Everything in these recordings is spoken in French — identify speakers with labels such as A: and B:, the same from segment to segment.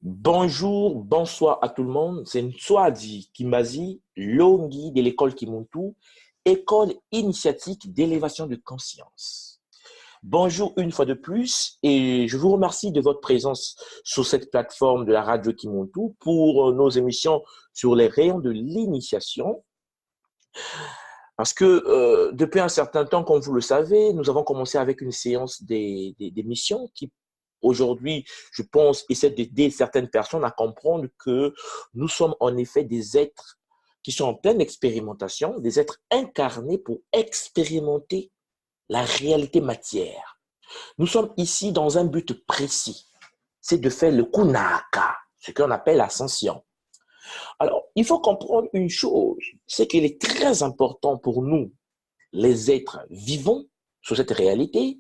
A: Bonjour, bonsoir à tout le monde. C'est Nswadi Kimazi, Longi de l'école Kimuntu, école initiatique d'élévation de conscience. Bonjour une fois de plus et je vous remercie de votre présence sur cette plateforme de la radio Kimuntu pour nos émissions sur les rayons de l'initiation. Parce que depuis un certain temps, comme vous le savez, nous avons commencé avec une séance d'émissions qui, aujourd'hui, je pense, essaie d'aider certaines personnes à comprendre que nous sommes en effet des êtres qui sont en pleine expérimentation, des êtres incarnés pour expérimenter la réalité matière. Nous sommes ici dans un but précis, c'est de faire le kunaka, ce qu'on appelle l'ascension. Alors, il faut comprendre une chose, c'est qu'il est très important pour nous, les êtres vivants, sur cette réalité,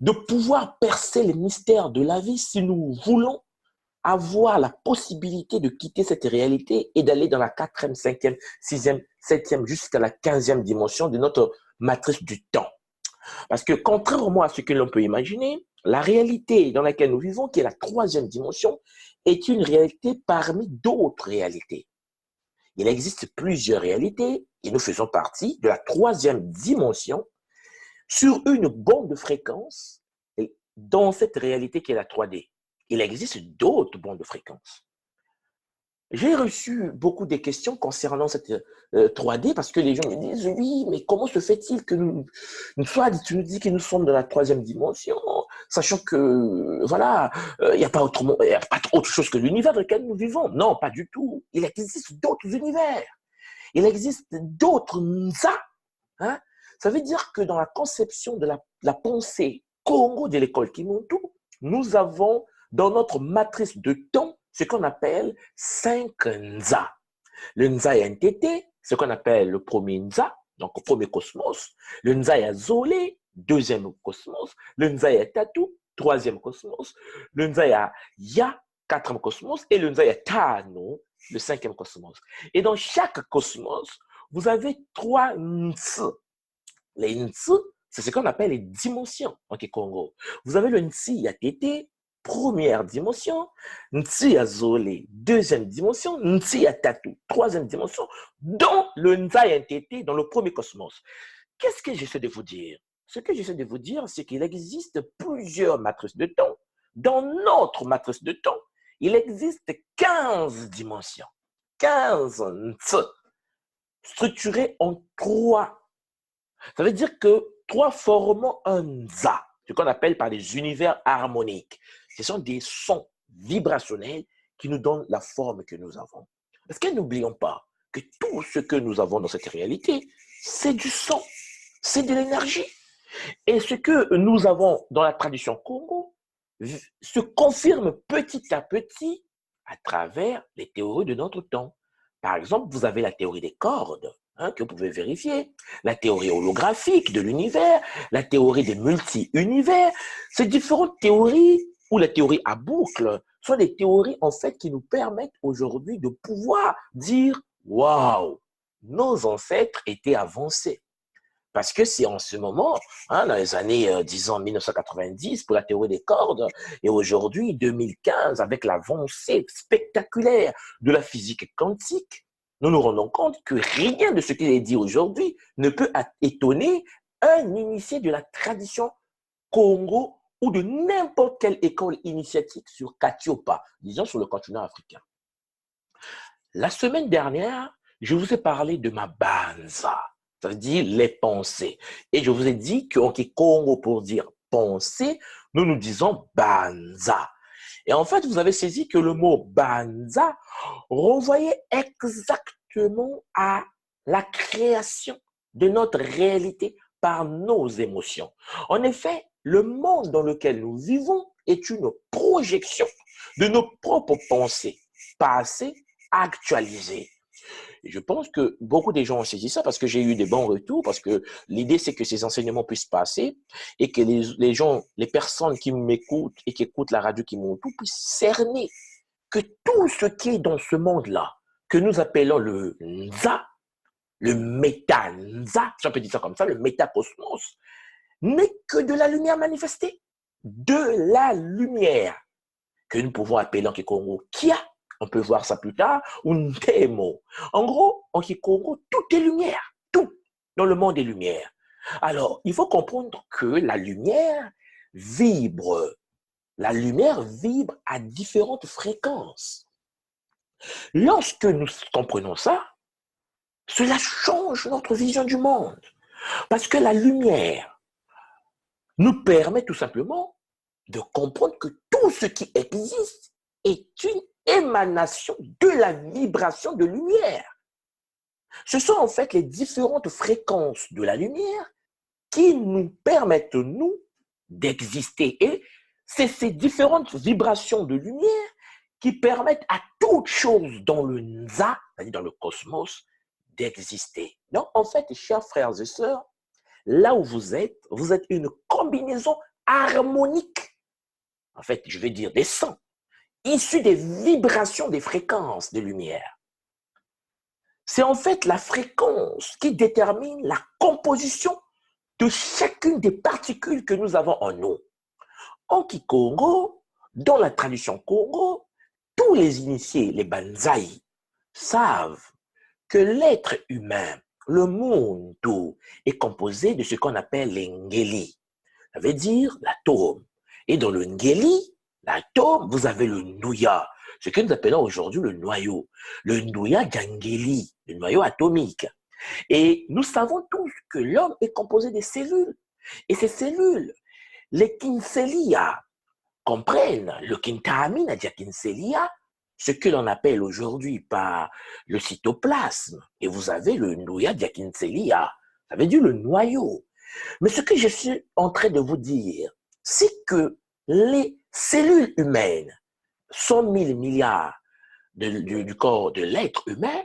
A: de pouvoir percer les mystères de la vie si nous voulons avoir la possibilité de quitter cette réalité et d'aller dans la 4e, 5e, 6e, 7e, jusqu'à la 15e dimension de notre matrice du temps. Parce que contrairement à ce que l'on peut imaginer, la réalité dans laquelle nous vivons, qui est la 3e dimension, est une réalité parmi d'autres réalités. Il existe plusieurs réalités et nous faisons partie de la 3e dimension sur une bande de fréquence dans cette réalité qui est la 3D. Il existe d'autres bandes de fréquences. J'ai reçu beaucoup de questions concernant cette 3D parce que les gens me disent oui, mais comment se fait-il que tu nous dis que nous sommes dans la 3e dimension, sachant que voilà, il n'y a pas autre chose que l'univers dans lequel nous vivons. Non, pas du tout. Il existe d'autres univers. Il existe d'autres Nza. Hein? Ça veut dire que dans la conception de la pensée Congo de l'école Kimuntu, nous avons dans notre matrice de temps ce qu'on appelle 5 Nza. Le Nza NTT, ce qu'on appelle le premier Nza, donc le premier cosmos. Le Nza Zolé, 2e cosmos. Le Nza Tatu, 3e cosmos. Le Nza Ya, 4e cosmos. Et le Nza Tano, le 5e cosmos. Et dans chaque cosmos, vous avez 3 Ns. Les Ns, c'est ce qu'on appelle les dimensions en Kikongo. Vous avez le Nsi Yatete, première dimension, Nsi Azole, 2e dimension, Nsi Yatatu, 3e dimension, dont le Nsa Yatete dans le premier cosmos. Qu'est-ce que j'essaie de vous dire? Ce que j'essaie de vous dire, c'est qu'il existe plusieurs matrices de temps. Dans notre matrice de temps, il existe 15 dimensions, 15 Ns, structurées en 3. Ça veut dire que 3 forment un Nza, ce qu'on appelle par des univers harmoniques. Ce sont des sons vibrationnels qui nous donnent la forme que nous avons. Parce que n'oublions pas que tout ce que nous avons dans cette réalité, c'est du son, c'est de l'énergie. Et ce que nous avons dans la tradition Congo se confirme petit à petit à travers les théories de notre temps. Par exemple, vous avez la théorie des cordes, que vous pouvez vérifier, la théorie holographique de l'univers, la théorie des multi-univers. Ces différentes théories, ou la théorie à boucle, sont des théories en fait qui nous permettent aujourd'hui de pouvoir dire « Waouh, nos ancêtres étaient avancés ». Parce que c'est en ce moment, dans les années, disons, 1990 pour la théorie des cordes, et aujourd'hui, 2015, avec l'avancée spectaculaire de la physique quantique, nous nous rendons compte que rien de ce qui est dit aujourd'hui ne peut étonner un initié de la tradition Congo ou de n'importe quelle école initiatique sur Katiopa, disons sur le continent africain. La semaine dernière, je vous ai parlé de ma banza. Ça veut dire les pensées. Et je vous ai dit qu'en Congo, pour dire pensée, nous nous disons banza. Et en fait, vous avez saisi que le mot banza renvoyait exactement à la création de notre réalité par nos émotions. En effet, le monde dans lequel nous vivons est une projection de nos propres pensées, passées, actualisées. Et je pense que beaucoup de gens ont saisi ça parce que j'ai eu des bons retours, parce que l'idée, c'est que ces enseignements puissent passer et que les gens, les personnes qui m'écoutent et qui écoutent la radio Kimuntu puissent cerner que tout ce qui est dans ce monde-là, que nous appelons le Nza, le méta-Nza, si on peut dire ça comme ça, le métacosmos, n'est que de la lumière manifestée. De la lumière. que nous pouvons appeler en Kikongo Kia. On peut voir ça plus tard, ou Ntemo. En gros, en Kikongo, tout est lumière. Tout dans le monde est lumière. Alors, il faut comprendre que la lumière vibre. La lumière vibre à différentes fréquences. Lorsque nous comprenons ça, cela change notre vision du monde. Parce que la lumière nous permet tout simplement de comprendre que tout ce qui existe est une émanation de la vibration de lumière. Ce sont en fait les différentes fréquences de la lumière qui nous permettent, nous, d'exister. Et c'est ces différentes vibrations de lumière qui permettent à toute chose dans le Nza, c'est-à-dire dans le cosmos, d'exister. Donc, en fait, chers frères et sœurs, là où vous êtes une combinaison harmonique, en fait, je vais dire des sons, issus des vibrations des fréquences de lumière. C'est en fait la fréquence qui détermine la composition de chacune des particules que nous avons en nous. En Kikongo, dans la tradition Congo, tous les initiés, les banzai, savent que l'être humain, le Muntu, est composé de ce qu'on appelle les ngeli. Ça veut dire l'atome. Et dans le ngeli, l'atome, vous avez le nouya, ce que nous appelons aujourd'hui le noyau. Le nouya d'Angeli, le noyau atomique. Et nous savons tous que l'homme est composé de cellules. Et ces cellules, les kinselia, comprennent le kintamine à kinselia, ce que l'on appelle aujourd'hui par le cytoplasme. Et vous avez le nouya kinselia, ça veut dire le noyau. Mais ce que je suis en train de vous dire, c'est que les cellules humaines, 100 000 milliards du corps de l'être humain,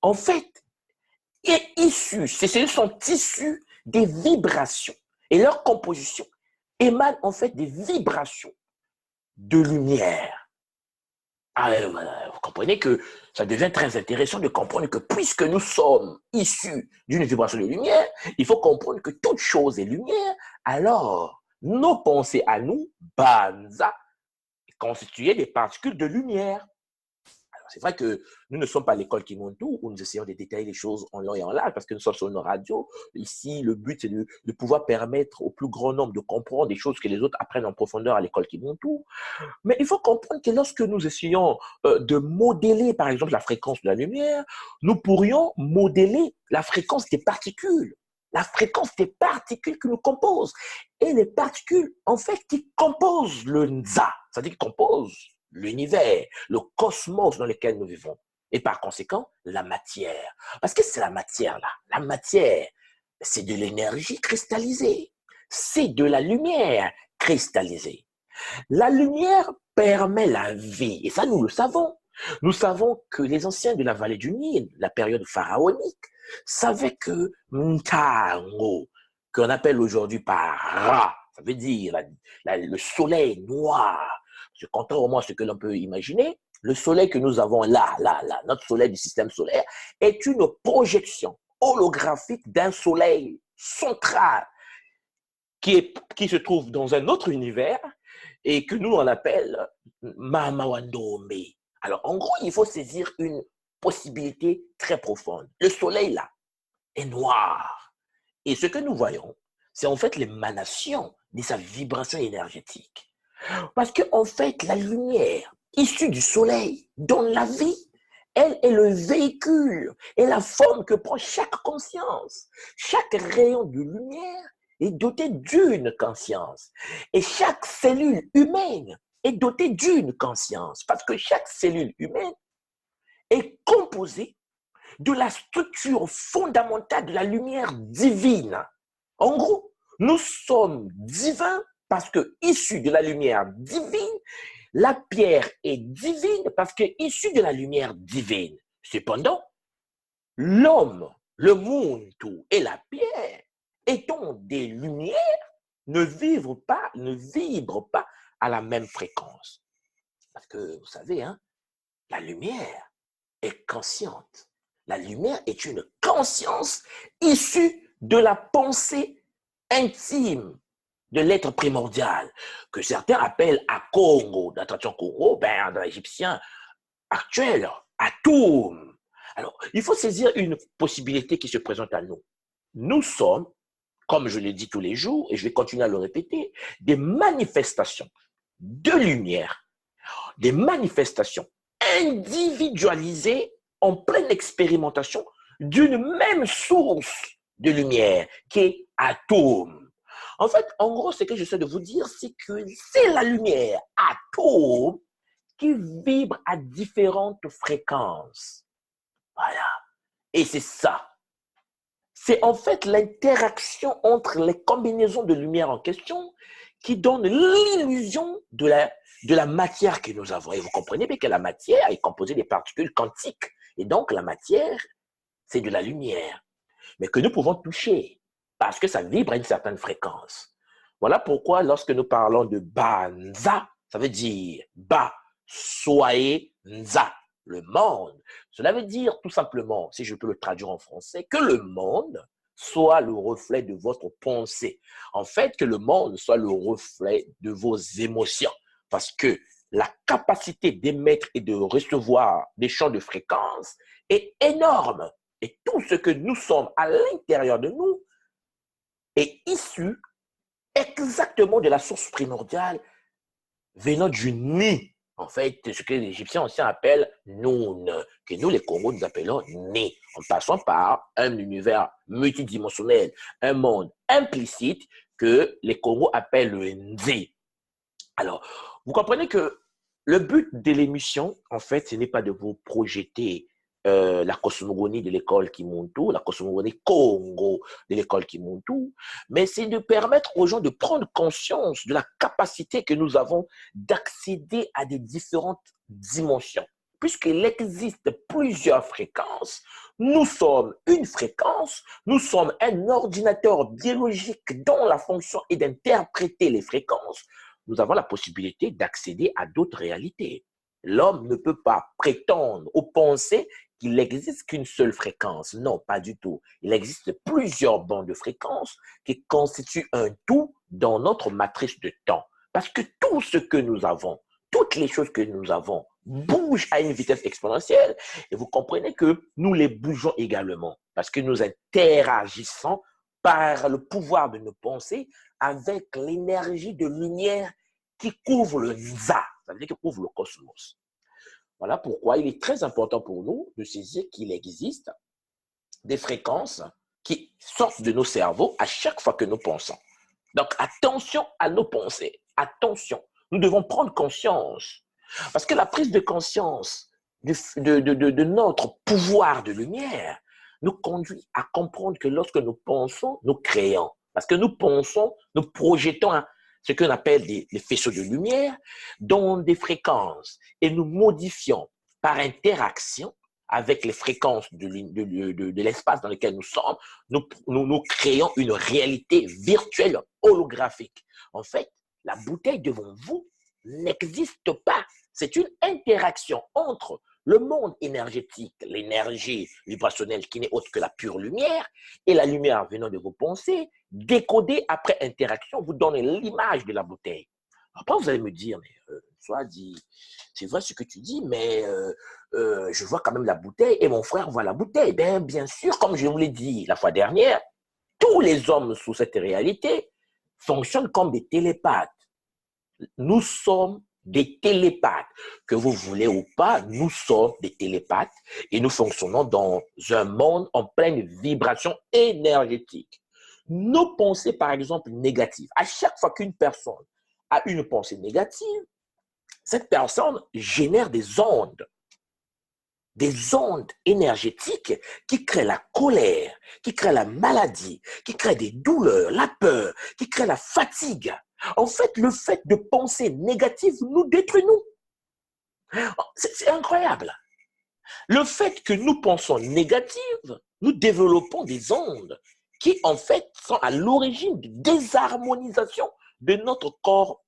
A: en fait, est issu, ces cellules sont issues des vibrations et leur composition émane en fait des vibrations de lumière. Vous comprenez que ça devient très intéressant de comprendre que puisque nous sommes issus d'une vibration de lumière, il faut comprendre que toute chose est lumière, alors nos pensées à nous, banza, constituées des particules de lumière. C'est vrai que nous ne sommes pas à l'école Kimuntu où nous essayons de détailler les choses en long et en large parce que nous sommes sur une radio. Ici, le but, c'est de pouvoir permettre au plus grand nombre de comprendre des choses que les autres apprennent en profondeur à l'école Kimuntu. Mais il faut comprendre que lorsque nous essayons de modeler, par exemple, la fréquence de la lumière, nous pourrions modeler la fréquence des particules. La fréquence des particules qui nous composent. Et les particules, en fait, qui composent le Nza, c'est-à-dire qui composent l'univers, le cosmos dans lequel nous vivons. Et par conséquent, la matière. Parce que c'est la matière, là. La matière, c'est de l'énergie cristallisée. C'est de la lumière cristallisée. La lumière permet la vie. Et ça, nous le savons. Nous savons que les anciens de la vallée du Nil, la période pharaonique, savaient que Ntango, qu'on appelle aujourd'hui par Ra, ça veut dire le soleil noir, contrairement à ce que l'on peut imaginer, le soleil que nous avons là, notre soleil du système solaire, est une projection holographique d'un soleil central qui se trouve dans un autre univers et que nous on appelle Mamawandombe. Alors en gros, il faut saisir une possibilité très profonde. Le soleil là est noir et ce que nous voyons, c'est en fait l'émanation de sa vibration énergétique. Parce que en fait, la lumière issue du soleil donne la vie. Elle est le véhicule et la forme que prend chaque conscience. Chaque rayon de lumière est doté d'une conscience. Et chaque cellule humaine est dotée d'une conscience. Parce que chaque cellule humaine est composée de la structure fondamentale de la lumière divine. En gros, nous sommes divins parce que issus de la lumière divine, la pierre est divine parce que issue de la lumière divine. Cependant, l'homme, le monde et la pierre, étant des lumières, ne vibrent pas à la même fréquence. Parce que, vous savez, hein, la lumière est consciente. La lumière est une conscience issue de la pensée intime de l'être primordial, que certains appellent à Congo, d'attraction Congo, ben, dans l'égyptien actuel, atome. Alors, il faut saisir une possibilité qui se présente à nous. Nous sommes, comme je le dis tous les jours, et je vais continuer à le répéter, des manifestations de lumière, des manifestations individualisées en pleine expérimentation d'une même source de lumière qui est atome. En fait, en gros, ce que j'essaie de vous dire, c'est que c'est la lumière atome qui vibre à différentes fréquences. Voilà. Et c'est ça. C'est en fait l'interaction entre les combinaisons de lumière en question qui donne l'illusion de la matière que nous avons. Et vous comprenez bien que la matière est composée des particules quantiques. Et donc, la matière, c'est de la lumière, mais que nous pouvons toucher parce que ça vibre à une certaine fréquence. Voilà pourquoi lorsque nous parlons de Banza, ça veut dire Ba, Soye, Nza, le monde. Cela veut dire tout simplement, si je peux le traduire en français, que le monde soit le reflet de votre pensée. En fait, que le monde soit le reflet de vos émotions. Parce que la capacité d'émettre et de recevoir des champs de fréquence est énorme. Et tout ce que nous sommes à l'intérieur de nous est issu exactement de la source primordiale venant du Ni. En fait, ce que les Égyptiens anciens appellent Noun, que nous, les Congos, nous appelons Ni, en passant par un univers multidimensionnel, un monde implicite que les Congos appellent le Nzi. Alors, vous comprenez que le but de l'émission, en fait, ce n'est pas de vous projeter la cosmogonie de l'école Kimuntu, la cosmogonie Congo de l'école Kimuntu, mais c'est de permettre aux gens de prendre conscience de la capacité que nous avons d'accéder à des différentes dimensions. Puisqu'il existe plusieurs fréquences, nous sommes une fréquence, nous sommes un ordinateur biologique dont la fonction est d'interpréter les fréquences. Nous avons la possibilité d'accéder à d'autres réalités. L'homme ne peut pas prétendre ou penser qu'il n'existe qu'une seule fréquence. Non, pas du tout. Il existe plusieurs bandes de fréquences qui constituent un tout dans notre matrice de temps. Parce que tout ce que nous avons, toutes les choses que nous avons, bougent à une vitesse exponentielle. Et vous comprenez que nous les bougeons également. Parce que nous interagissons par le pouvoir de nos pensées avec l'énergie de lumière qui couvre le Nza, ça veut dire qui couvre le cosmos. Voilà pourquoi il est très important pour nous de saisir qu'il existe des fréquences qui sortent de nos cerveaux à chaque fois que nous pensons. Donc, attention à nos pensées. Attention. Nous devons prendre conscience. Parce que la prise de conscience de notre pouvoir de lumière nous conduit à comprendre que lorsque nous pensons, nous créons. Parce que nous pensons, nous projetons ce qu'on appelle des faisceaux de lumière dans des fréquences et nous modifions par interaction avec les fréquences de l'espace dans lequel nous sommes, nous créons une réalité virtuelle holographique. En fait, la bouteille devant vous n'existe pas. C'est une interaction entre le monde énergétique, l'énergie vibrationnelle qui n'est autre que la pure lumière, et la lumière venant de vos pensées, décodée après interaction, vous donne l'image de la bouteille. Après, vous allez me dire, mais soit dit, c'est vrai ce que tu dis, mais je vois quand même la bouteille et mon frère voit la bouteille. Bien sûr, comme je vous l'ai dit la fois dernière, tous les hommes sous cette réalité fonctionnent comme des télépathes. Nous sommes des télépathes. Que vous voulez ou pas, nous sommes des télépathes et nous fonctionnons dans un monde en pleine vibration énergétique. Nos pensées, par exemple, négatives, à chaque fois qu'une personne a une pensée négative, cette personne génère des ondes énergétiques qui créent la colère, qui créent la maladie, qui créent des douleurs, la peur, qui créent la fatigue. En fait, le fait de penser négatif nous détruit, nous. C'est incroyable. Le fait que nous pensons négatif, nous développons des ondes qui, en fait, sont à l'origine de désharmonisation de notre corps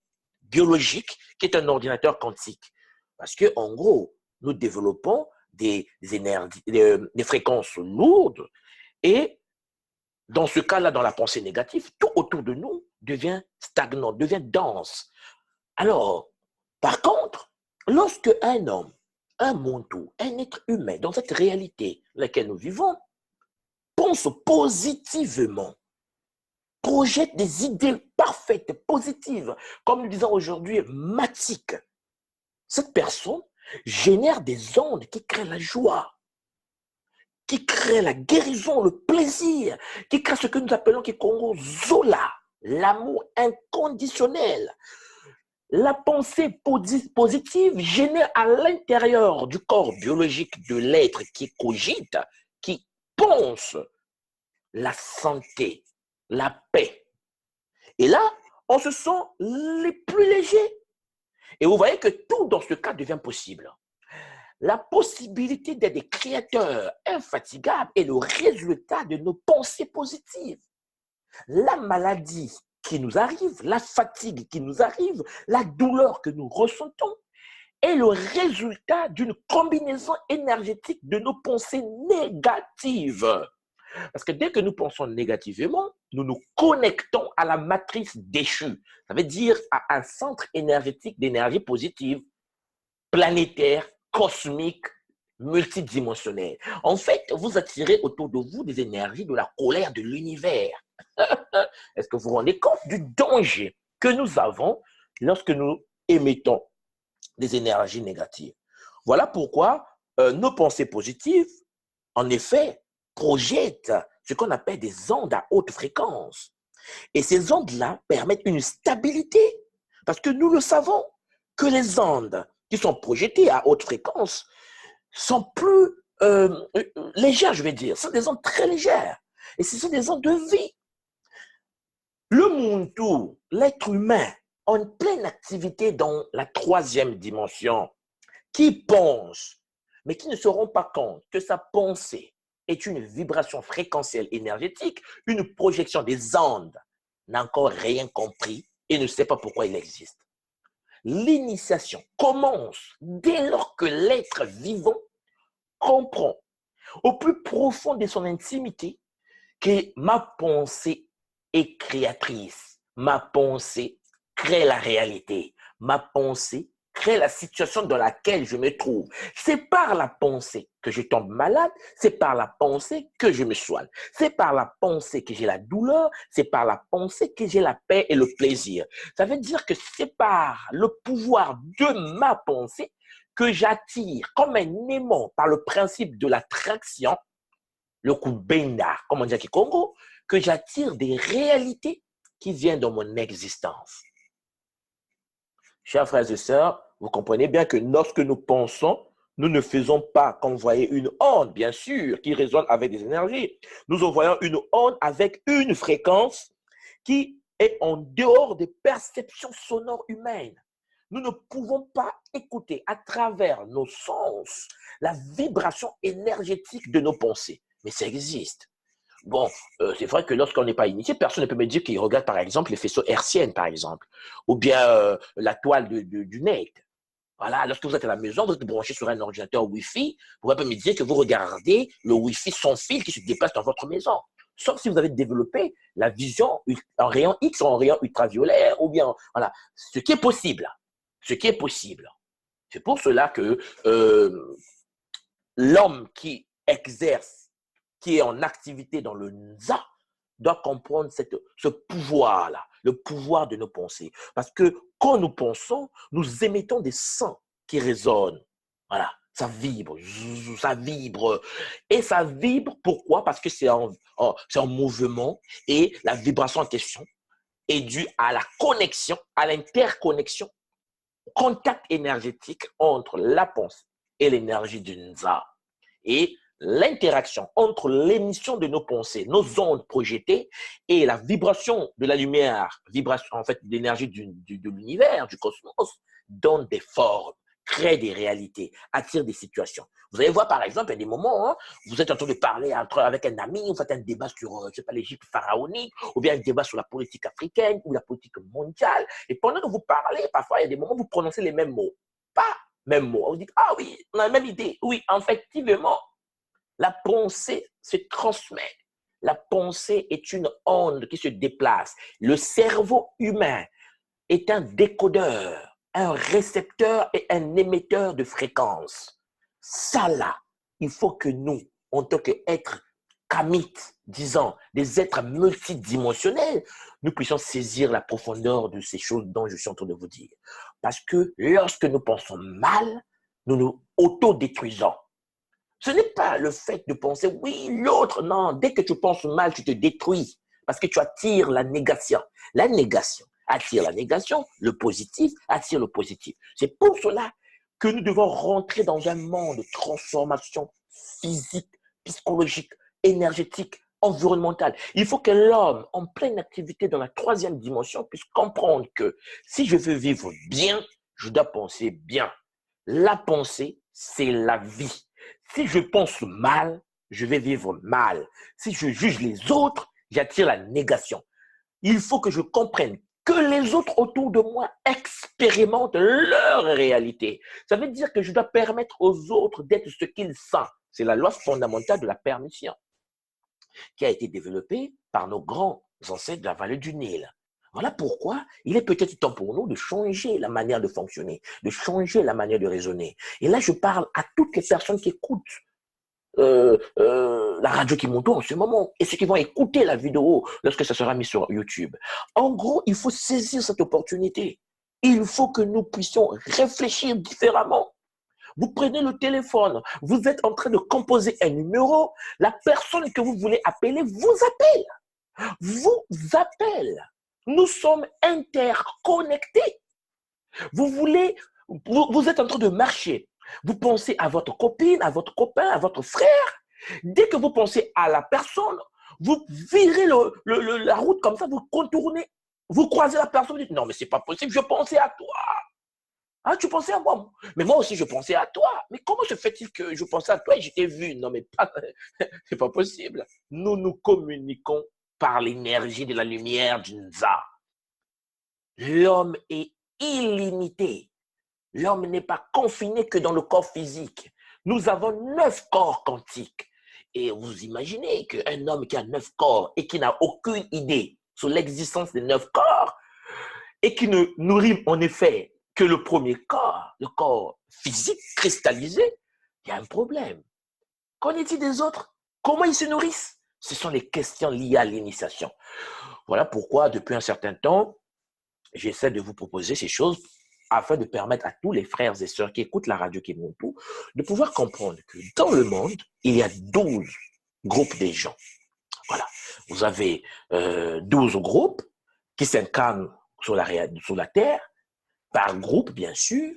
A: biologique, qui est un ordinateur quantique. Parce que, en gros, nous développons des fréquences lourdes et dans ce cas-là, dans la pensée négative, tout autour de nous devient stagnant, devient dense. Alors, par contre, lorsque un homme, un Muntu, un être humain, dans cette réalité dans laquelle nous vivons, pense positivement, projette des idées parfaites, positives, comme nous disons aujourd'hui, matiques, cette personne génère des ondes qui créent la joie, qui créent la guérison, le plaisir, qui créent ce que nous appelons Kikongo Zola, l'amour inconditionnel. La pensée positive génère à l'intérieur du corps biologique de l'être qui cogite, qui pense, la santé, la paix. Et là, on se sent les plus légers. Et vous voyez que tout dans ce cas devient possible. La possibilité d'être des créateurs infatigables est le résultat de nos pensées positives. La maladie qui nous arrive, la fatigue qui nous arrive, la douleur que nous ressentons est le résultat d'une combinaison énergétique de nos pensées négatives. Parce que dès que nous pensons négativement, nous nous connectons à la matrice déchue. Ça veut dire à un centre énergétique d'énergie positive, planétaire, cosmique, multidimensionnel. En fait, vous attirez autour de vous des énergies de la colère de l'univers. Est-ce que vous vous rendez compte du danger que nous avons lorsque nous émettons des énergies négatives? Voilà pourquoi nos pensées positives, en effet, projettent ce qu'on appelle des ondes à haute fréquence. Et ces ondes-là permettent une stabilité, parce que nous le savons, que les ondes qui sont projetées à haute fréquence sont plus légères, je vais dire. Ce sont des ondes très légères. Et ce sont des ondes de vie. Le Muntu, l'être humain, en pleine activité dans la troisième dimension, qui pense, mais qui ne se rend pas compte que sa pensée est une vibration fréquentielle énergétique, une projection des ondes, n'a encore rien compris et ne sait pas pourquoi il existe. L'initiation commence dès lors que l'être vivant comprend au plus profond de son intimité que ma pensée est créatrice. Ma pensée crée la réalité. Ma pensée crée la situation dans laquelle je me trouve. C'est par la pensée que je tombe malade, c'est par la pensée que je me soigne. C'est par la pensée que j'ai la douleur, c'est par la pensée que j'ai la paix et le plaisir. Ça veut dire que c'est par le pouvoir de ma pensée que j'attire comme un aimant par le principe de l'attraction, le coup de benda, comme on dit à Kikongo, que j'attire des réalités qui viennent dans mon existence. Chers frères et sœurs, vous comprenez bien que lorsque nous pensons, nous ne faisons pas qu'envoyer une onde, bien sûr, qui résonne avec des énergies. Nous envoyons une onde avec une fréquence qui est en dehors des perceptions sonores humaines. Nous ne pouvons pas écouter à travers nos sens la vibration énergétique de nos pensées. Mais ça existe. Bon, c'est vrai que lorsqu'on n'est pas initié, personne ne peut me dire qu'il regarde par exemple les faisceaux hertziennes, par exemple, ou bien la toile du net. Voilà, lorsque vous êtes à la maison, vous êtes branché sur un ordinateur Wi-Fi, vous pouvez pas me dire que vous regardez le Wi-Fi sans fil qui se déplace dans votre maison. Sauf si vous avez développé la vision en rayon X ou en rayon ultraviolet, ou bien, voilà, ce qui est possible. Ce qui est possible. C'est pour cela que l'homme qui exerce, qui est en activité dans le Nza, doit comprendre ce pouvoir-là, le pouvoir de nos pensées. Parce que quand nous pensons, nous émettons des sons qui résonnent. Voilà, ça vibre, ça vibre. Et ça vibre, pourquoi? Parce que c'est en mouvement et la vibration en question est due à la connexion, à l'interconnexion, contact énergétique entre la pensée et l'énergie du Nza. Et l'interaction entre l'émission de nos pensées, nos ondes projetées et la vibration de la lumière, vibration en fait d'énergie de l'univers, du cosmos, donne des formes, crée des réalités, attire des situations. Vous allez voir par exemple, il y a des moments, hein, vous êtes en train de parler avec un ami, vous faites un débat sur, je sais pas, l'Égypte pharaonique, ou bien un débat sur la politique africaine ou la politique mondiale, et pendant que vous parlez, parfois il y a des moments où vous prononcez les mêmes mots. Pas mêmes mots. Vous dites, ah oui, on a la même idée. Oui, effectivement, la pensée se transmet. La pensée est une onde qui se déplace. Le cerveau humain est un décodeur, un récepteur et un émetteur de fréquences. Ça là, il faut que nous, en tant qu'êtres kamites, disons, des êtres multidimensionnels, nous puissions saisir la profondeur de ces choses dont je suis en train de vous dire. Parce que lorsque nous pensons mal, nous nous autodétruisons. Ce n'est pas le fait de penser, oui, l'autre, non. Dès que tu penses mal, tu te détruis parce que tu attires la négation. La négation attire la négation, le positif attire le positif. C'est pour cela que nous devons rentrer dans un monde de transformation physique, psychologique, énergétique, environnementale. Il faut que l'homme, en pleine activité dans la troisième dimension, puisse comprendre que si je veux vivre bien, je dois penser bien. La pensée, c'est la vie. Si je pense mal, je vais vivre mal. Si je juge les autres, j'attire la négation. Il faut que je comprenne que les autres autour de moi expérimentent leur réalité. Ça veut dire que je dois permettre aux autres d'être ce qu'ils sont. C'est la loi fondamentale de la permission qui a été développée par nos grands ancêtres de la vallée du Nil. Voilà pourquoi il est peut-être temps pour nous de changer la manière de fonctionner, de changer la manière de raisonner. Et là, je parle à toutes les personnes qui écoutent la radio qui monte en ce moment et ceux qui vont écouter la vidéo lorsque ça sera mis sur YouTube. En gros, il faut saisir cette opportunité. Il faut que nous puissions réfléchir différemment. Vous prenez le téléphone, vous êtes en train de composer un numéro, la personne que vous voulez appeler vous appelle. Vous appelle. Nous sommes interconnectés. Vous êtes en train de marcher. Vous pensez à votre copine, à votre copain, à votre frère. Dès que vous pensez à la personne, vous virez la route comme ça, vous contournez, vous croisez la personne, vous dites non mais c'est pas possible, je pensais à toi. Ah, tu pensais à moi? Mais moi aussi, je pensais à toi. Mais comment se fait-il que je pensais à toi et je t'ai vu? Non, mais pas, c'est pas possible. Nous nous communiquons par l'énergie de la lumière du Nza. L'homme est illimité. L'homme n'est pas confiné que dans le corps physique. Nous avons 9 corps quantiques. Et vous imaginez qu'un homme qui a 9 corps et qui n'a aucune idée sur l'existence des 9 corps et qui ne nourrit en effet que le premier corps, le corps physique cristallisé, il y a un problème. Qu'en est-il des autres? Comment ils se nourrissent? Ce sont les questions liées à l'initiation. Voilà pourquoi, depuis un certain temps, j'essaie de vous proposer ces choses afin de permettre à tous les frères et sœurs qui écoutent la radio Kimuntu de pouvoir comprendre que dans le monde, il y a 12 groupes de gens. Voilà. Vous avez 12 groupes qui s'incarnent sur la Terre, par groupe, bien sûr,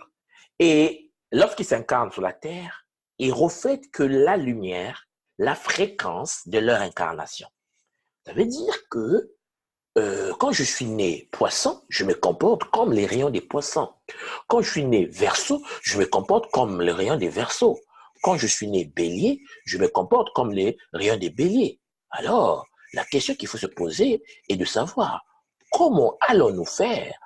A: et lorsqu'ils s'incarnent sur la Terre, ils reflètent que la lumière, la fréquence de leur incarnation. Ça veut dire que quand je suis né poisson, je me comporte comme les rayons des poissons. Quand je suis né verseau, je me comporte comme les rayons des verseaux. Quand je suis né bélier, je me comporte comme les rayons des béliers. Alors, la question qu'il faut se poser est de savoir comment allons-nous faire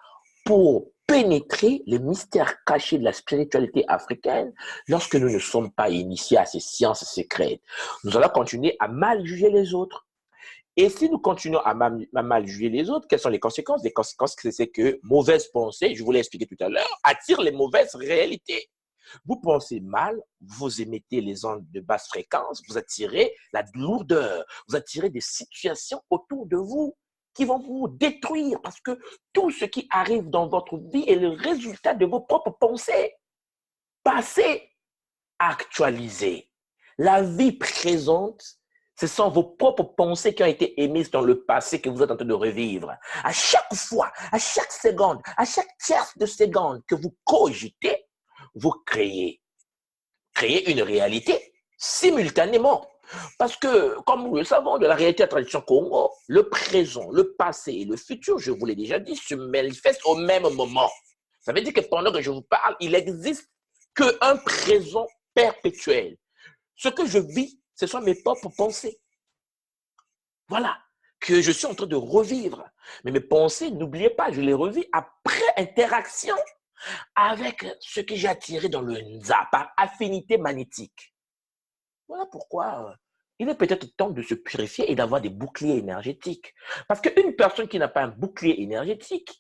A: pour pénétrer les mystères cachés de la spiritualité africaine lorsque nous ne sommes pas initiés à ces sciences secrètes. Nous allons continuer à mal juger les autres. Et si nous continuons à mal juger les autres, quelles sont les conséquences? Les conséquences, c'est que mauvaises pensées, je vous l'ai expliqué tout à l'heure, attirent les mauvaises réalités. Vous pensez mal, vous émettez les ondes de basse fréquence, vous attirez la lourdeur, vous attirez des situations autour de vous qui vont vous détruire parce que tout ce qui arrive dans votre vie est le résultat de vos propres pensées, passées, actualisées. La vie présente, ce sont vos propres pensées qui ont été émises dans le passé que vous êtes en train de revivre. À chaque fois, à chaque seconde, à chaque tierce de seconde que vous cogitez, vous créez une réalité simultanément. Parce que, comme nous le savons, de la réalité de la tradition Congo, le présent, le passé et le futur, je vous l'ai déjà dit, se manifestent au même moment. Ça veut dire que pendant que je vous parle, il n'existe qu'un présent perpétuel. Ce que je vis, ce sont mes propres pensées. Voilà, que je suis en train de revivre. Mais mes pensées, n'oubliez pas, je les revis après interaction avec ce que j'ai attiré dans le Nza, par affinité magnétique. Voilà pourquoi il est peut-être temps de se purifier et d'avoir des boucliers énergétiques. Parce qu'une personne qui n'a pas un bouclier énergétique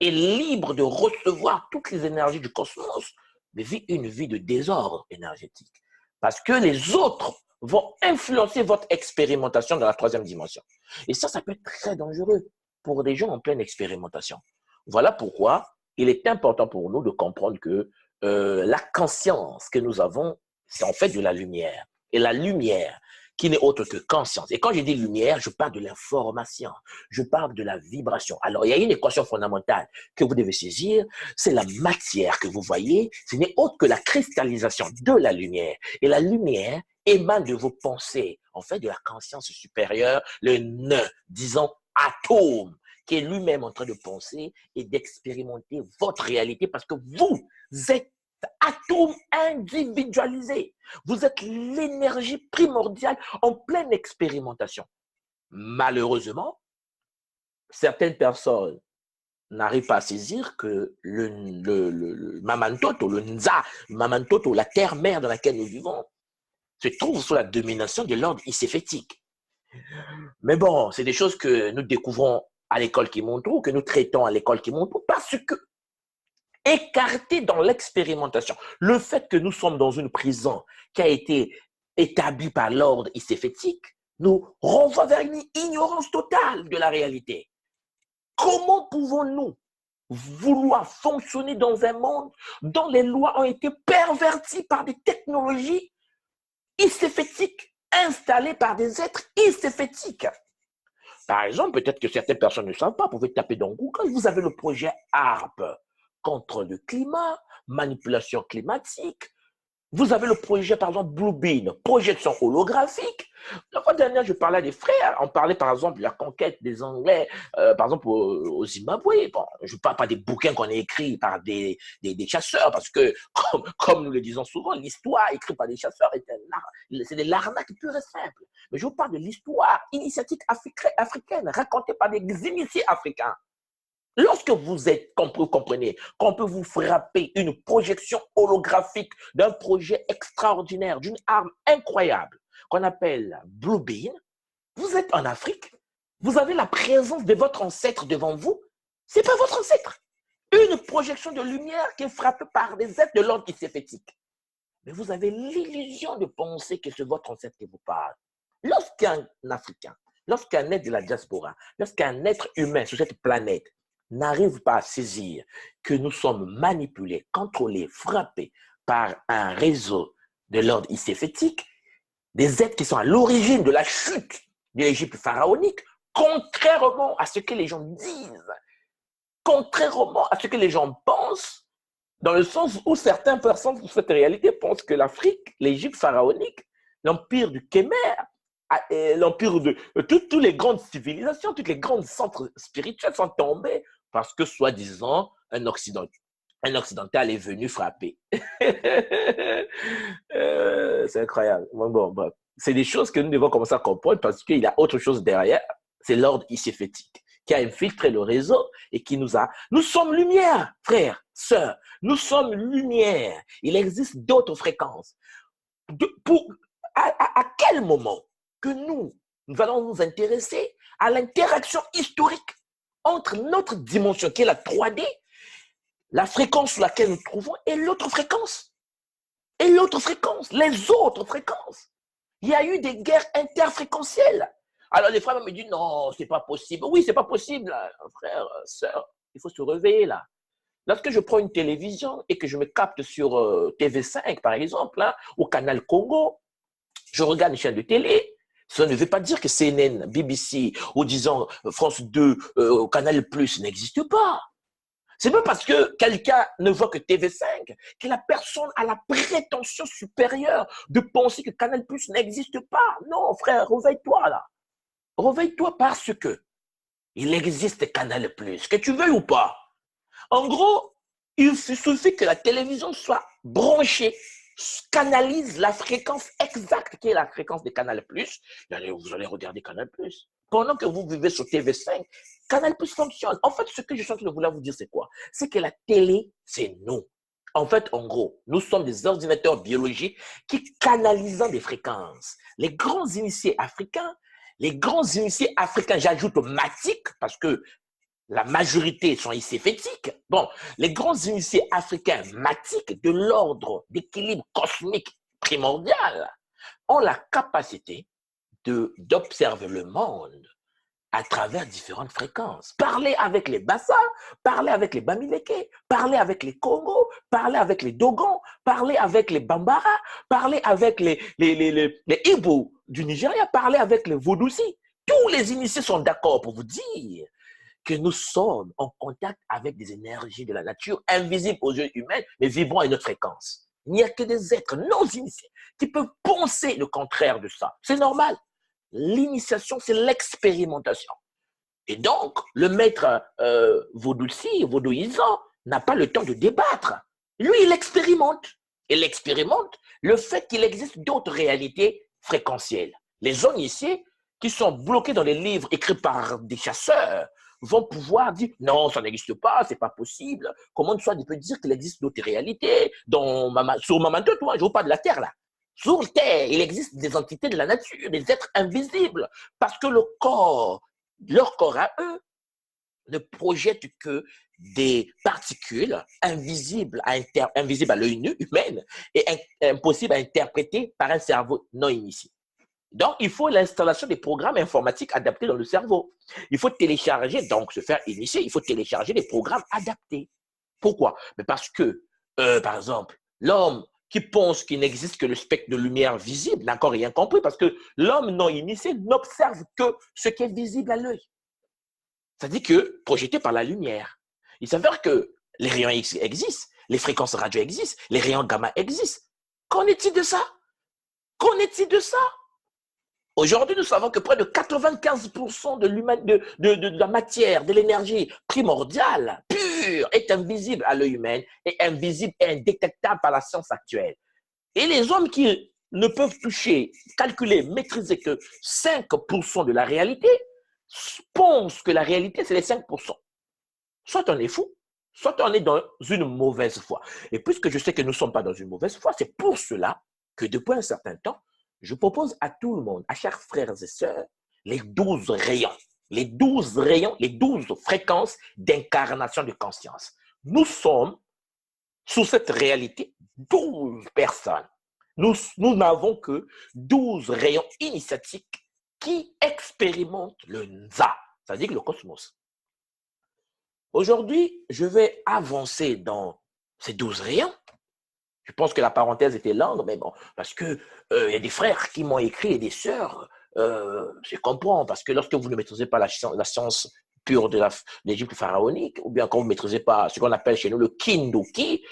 A: est libre de recevoir toutes les énergies du cosmos, mais vit une vie de désordre énergétique. Parce que les autres vont influencer votre expérimentation dans la troisième dimension. Et ça peut être très dangereux pour des gens en pleine expérimentation. Voilà pourquoi il est important pour nous de comprendre que la conscience que nous avons, c'est en fait de la lumière. Et la lumière, qui n'est autre que conscience. Et quand je dis lumière, je parle de l'information, je parle de la vibration. Alors, il y a une équation fondamentale que vous devez saisir, c'est la matière que vous voyez, ce n'est autre que la cristallisation de la lumière. Et la lumière émane de vos pensées, en fait de la conscience supérieure, le nœud, disons atome, qui est lui-même en train de penser et d'expérimenter votre réalité parce que vous êtes atome individualisé. Vous êtes l'énergie primordiale en pleine expérimentation. Malheureusement, certaines personnes n'arrivent pas à saisir que le Mamantoto, le Nza, Mamantoto, la terre-mère dans laquelle nous vivons, se trouve sous la domination de l'ordre iséfétique. Mais bon, c'est des choses que nous découvrons à l'école Kimontou, que nous traitons à l'école Kimontou, parce que écarté dans l'expérimentation. Le fait que nous sommes dans une prison qui a été établie par l'ordre iséfétique nous renvoie vers une ignorance totale de la réalité. Comment pouvons-nous vouloir fonctionner dans un monde dont les lois ont été perverties par des technologies iséfétiques installées par des êtres iséfétiques? Par exemple, peut-être que certaines personnes ne savent pas, vous pouvez taper dans Google, vous avez le projet ARP, contre le climat, manipulation climatique. Vous avez le projet, par exemple, Bluebeam, projection holographique. La fois dernière, je parlais à des frères. On parlait, par exemple, de la conquête des Anglais, par exemple, au Zimbabwe. Bon, je ne parle pas des bouquins qu'on a écrits par des chasseurs, parce que, comme nous le disons souvent, l'histoire écrite par des chasseurs, c'est de l'arnaque pure et simple. Mais je vous parle de l'histoire initiatique africaine, racontée par des initiés africains. Lorsque vous comprenez qu'on peut vous frapper une projection holographique d'un projet extraordinaire, d'une arme incroyable qu'on appelle Bluebeam, vous êtes en Afrique, vous avez la présence de votre ancêtre devant vous, ce n'est pas votre ancêtre. Une projection de lumière qui est frappée par des êtres de l'ordre iséfétique. Mais vous avez l'illusion de penser que c'est votre ancêtre qui vous parle. Lorsqu'un Africain, lorsqu'un être de la diaspora, lorsqu'un être humain sur cette planète n'arrive pas à saisir que nous sommes manipulés, contrôlés, frappés par un réseau de l'ordre iséfétique, des êtres qui sont à l'origine de la chute de l'Égypte pharaonique, contrairement à ce que les gens disent, contrairement à ce que les gens pensent, dans le sens où certaines personnes pour cette réalité pensent que l'Afrique, l'Égypte pharaonique, l'empire du Kémer, l'empire de toutes les grandes civilisations, toutes les grands centres spirituels sont tombés parce que, soi-disant, un occidental est venu frapper. C'est incroyable. Bon, c'est des choses que nous devons commencer à comprendre parce qu'il y a autre chose derrière. C'est l'ordre iséfétique qui a infiltré le réseau et qui nous a... Nous sommes lumière, frères, sœurs. Nous sommes lumière. Il existe d'autres fréquences. À quel moment que nous allons nous intéresser à l'interaction historique entre notre dimension, qui est la 3D, la fréquence sur laquelle nous trouvons, et l'autre fréquence. Et l'autre fréquence, les autres fréquences. Il y a eu des guerres interfréquentielles. Alors les frères me disent, non, c'est pas possible. Oui, c'est pas possible, là. Frère, sœur, il faut se réveiller là. Lorsque je prends une télévision et que je me capte sur TV5, par exemple, hein, au canal Congo, je regarde une chaîne de télé. Ça ne veut pas dire que CNN, BBC ou disons France 2, Canal Plus n'existe pas. C'est pas parce que quelqu'un ne voit que TV5 que la personne a la prétention supérieure de penser que Canal Plus n'existe pas. Non, frère, réveille-toi là. Réveille-toi parce que il existe Canal Plus, que tu veuilles ou pas. En gros, il suffit que la télévision soit branchée, canalise la fréquence exacte qui est la fréquence de Canal+, vous allez regarder Canal+. Pendant que vous vivez sur TV5, Canal+ fonctionne. En fait, ce que je suis en train de vouloir vous dire, c'est quoi? C'est que la télé, c'est nous. En fait, en gros, nous sommes des ordinateurs biologiques qui canalisent des fréquences. Les grands initiés africains, j'ajoute matique parce que la majorité sont ici fétiques. Bon, les grands initiés africains matiques de l'ordre d'équilibre cosmique primordial ont la capacité d'observer le monde à travers différentes fréquences. Parler avec les Bassa, parler avec les Bamileke, parler avec les Congo, parler avec les Dogons, parler avec les Bambara, parler avec les Igbo du Nigeria, parler avec les Vodouci. Tous les initiés sont d'accord pour vous dire que nous sommes en contact avec des énergies de la nature invisibles aux yeux humains, mais vibrant à une autre fréquence. Il n'y a que des êtres non initiés qui peuvent penser le contraire de ça. C'est normal. L'initiation, c'est l'expérimentation. Et donc, le maître vaudouisant n'a pas le temps de débattre. Lui, il expérimente. Il expérimente le fait qu'il existe d'autres réalités fréquentielles. Les zones initiées qui sont bloquées dans les livres écrits par des chasseurs vont pouvoir dire non, ça n'existe pas, c'est pas possible. Comment une fois il peut dire qu'il existe d'autres réalités sur Mamanto, toi, je ne veux pas de la terre là. Sur Terre, il existe des entités de la nature, des êtres invisibles, parce que leur corps à eux, ne projette que des particules invisibles à l'œil nu humain et impossibles à interpréter par un cerveau non initié. Donc, il faut l'installation des programmes informatiques adaptés dans le cerveau. Il faut télécharger, donc se faire initier, il faut télécharger des programmes adaptés. Pourquoi? Mais parce que, par exemple, l'homme qui pense qu'il n'existe que le spectre de lumière visible n'a encore rien compris parce que l'homme non initié n'observe que ce qui est visible à l'œil. C'est-à-dire que projeté par la lumière. Il s'avère que les rayons X existent, les fréquences radio existent, les rayons gamma existent. Qu'en est-il de ça? Qu'en est-il de ça? Aujourd'hui, nous savons que près de 95% de la matière, de l'énergie primordiale, pure, est invisible à l'œil humain et invisible et indétectable par la science actuelle. Et les hommes qui ne peuvent toucher, calculer, maîtriser que 5% de la réalité, pensent que la réalité, c'est les 5%. Soit on est fou, soit on est dans une mauvaise foi. Et puisque je sais que nous ne sommes pas dans une mauvaise foi, c'est pour cela que depuis un certain temps, je propose à tout le monde, à chers frères et sœurs, les 12 rayons, les 12 rayons, les 12 fréquences d'incarnation de conscience. Nous sommes, sous cette réalité, 12 personnes. Nous n'avons que 12 rayons initiatiques qui expérimentent le Nza, c'est-à-dire le cosmos. Aujourd'hui, je vais avancer dans ces 12 rayons. Je pense que la parenthèse était longue, mais bon, parce que y a des frères qui m'ont écrit et des sœurs, je comprends, parce que lorsque vous ne maîtrisez pas la science pure de l'Égypte pharaonique, ou bien quand vous ne maîtrisez pas ce qu'on appelle chez nous le Kinduki,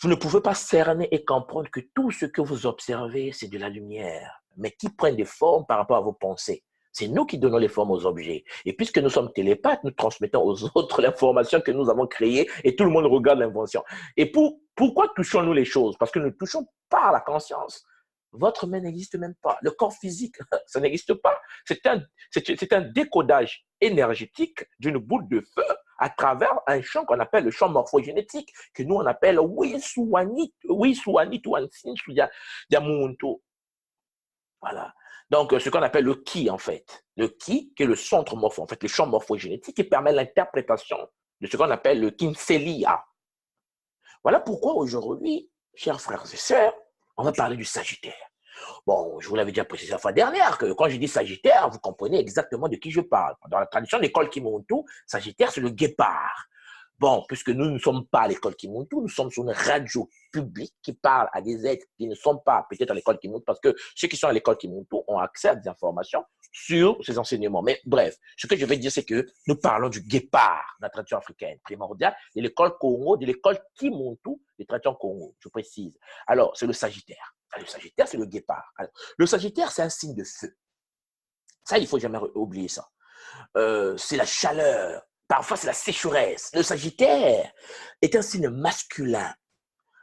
A: vous ne pouvez pas cerner et comprendre que tout ce que vous observez, c'est de la lumière, mais qui prend des formes par rapport à vos pensées. C'est nous qui donnons les formes aux objets. Et puisque nous sommes télépathes, nous transmettons aux autres l'information que nous avons créée et tout le monde regarde l'invention. Et pourquoi touchons-nous les choses? Parce que nous ne touchons pas à la conscience. Votre main n'existe même pas. Le corps physique, ça n'existe pas. C'est un décodage énergétique d'une boule de feu à travers un champ qu'on appelle le champ morphogénétique, que nous on appelle Wisuanit Yamunto. Voilà. Donc, ce qu'on appelle le ki, en fait. Le ki, qui est le centre morpho, en fait, le champ morphogénétique qui permet l'interprétation de ce qu'on appelle le kinselia. Voilà pourquoi aujourd'hui, chers frères et sœurs, on va parler du Sagittaire. Bon, je vous l'avais déjà précisé la fois dernière que quand je dis Sagittaire, vous comprenez exactement de qui je parle. Dans la tradition de l'école Kimuntu, Sagittaire, c'est le guépard. Bon, puisque nous ne sommes pas à l'école Kimuntu, nous sommes sur une radio publique qui parle à des êtres qui ne sont pas peut-être à l'école Kimuntu, parce que ceux qui sont à l'école Kimuntu ont accès à des informations sur ces enseignements. Mais bref, ce que je vais dire, c'est que nous parlons du guépard, la tradition africaine primordiale, de l'école Congo, de l'école Kimuntu, des traditions Congo, je précise. Alors, c'est le Sagittaire. Le Sagittaire, c'est le guépard. Alors, le Sagittaire, c'est un signe de feu. Ça, il ne faut jamais oublier ça. C'est la chaleur. Parfois, c'est la sécheresse. Le Sagittaire est un signe masculin.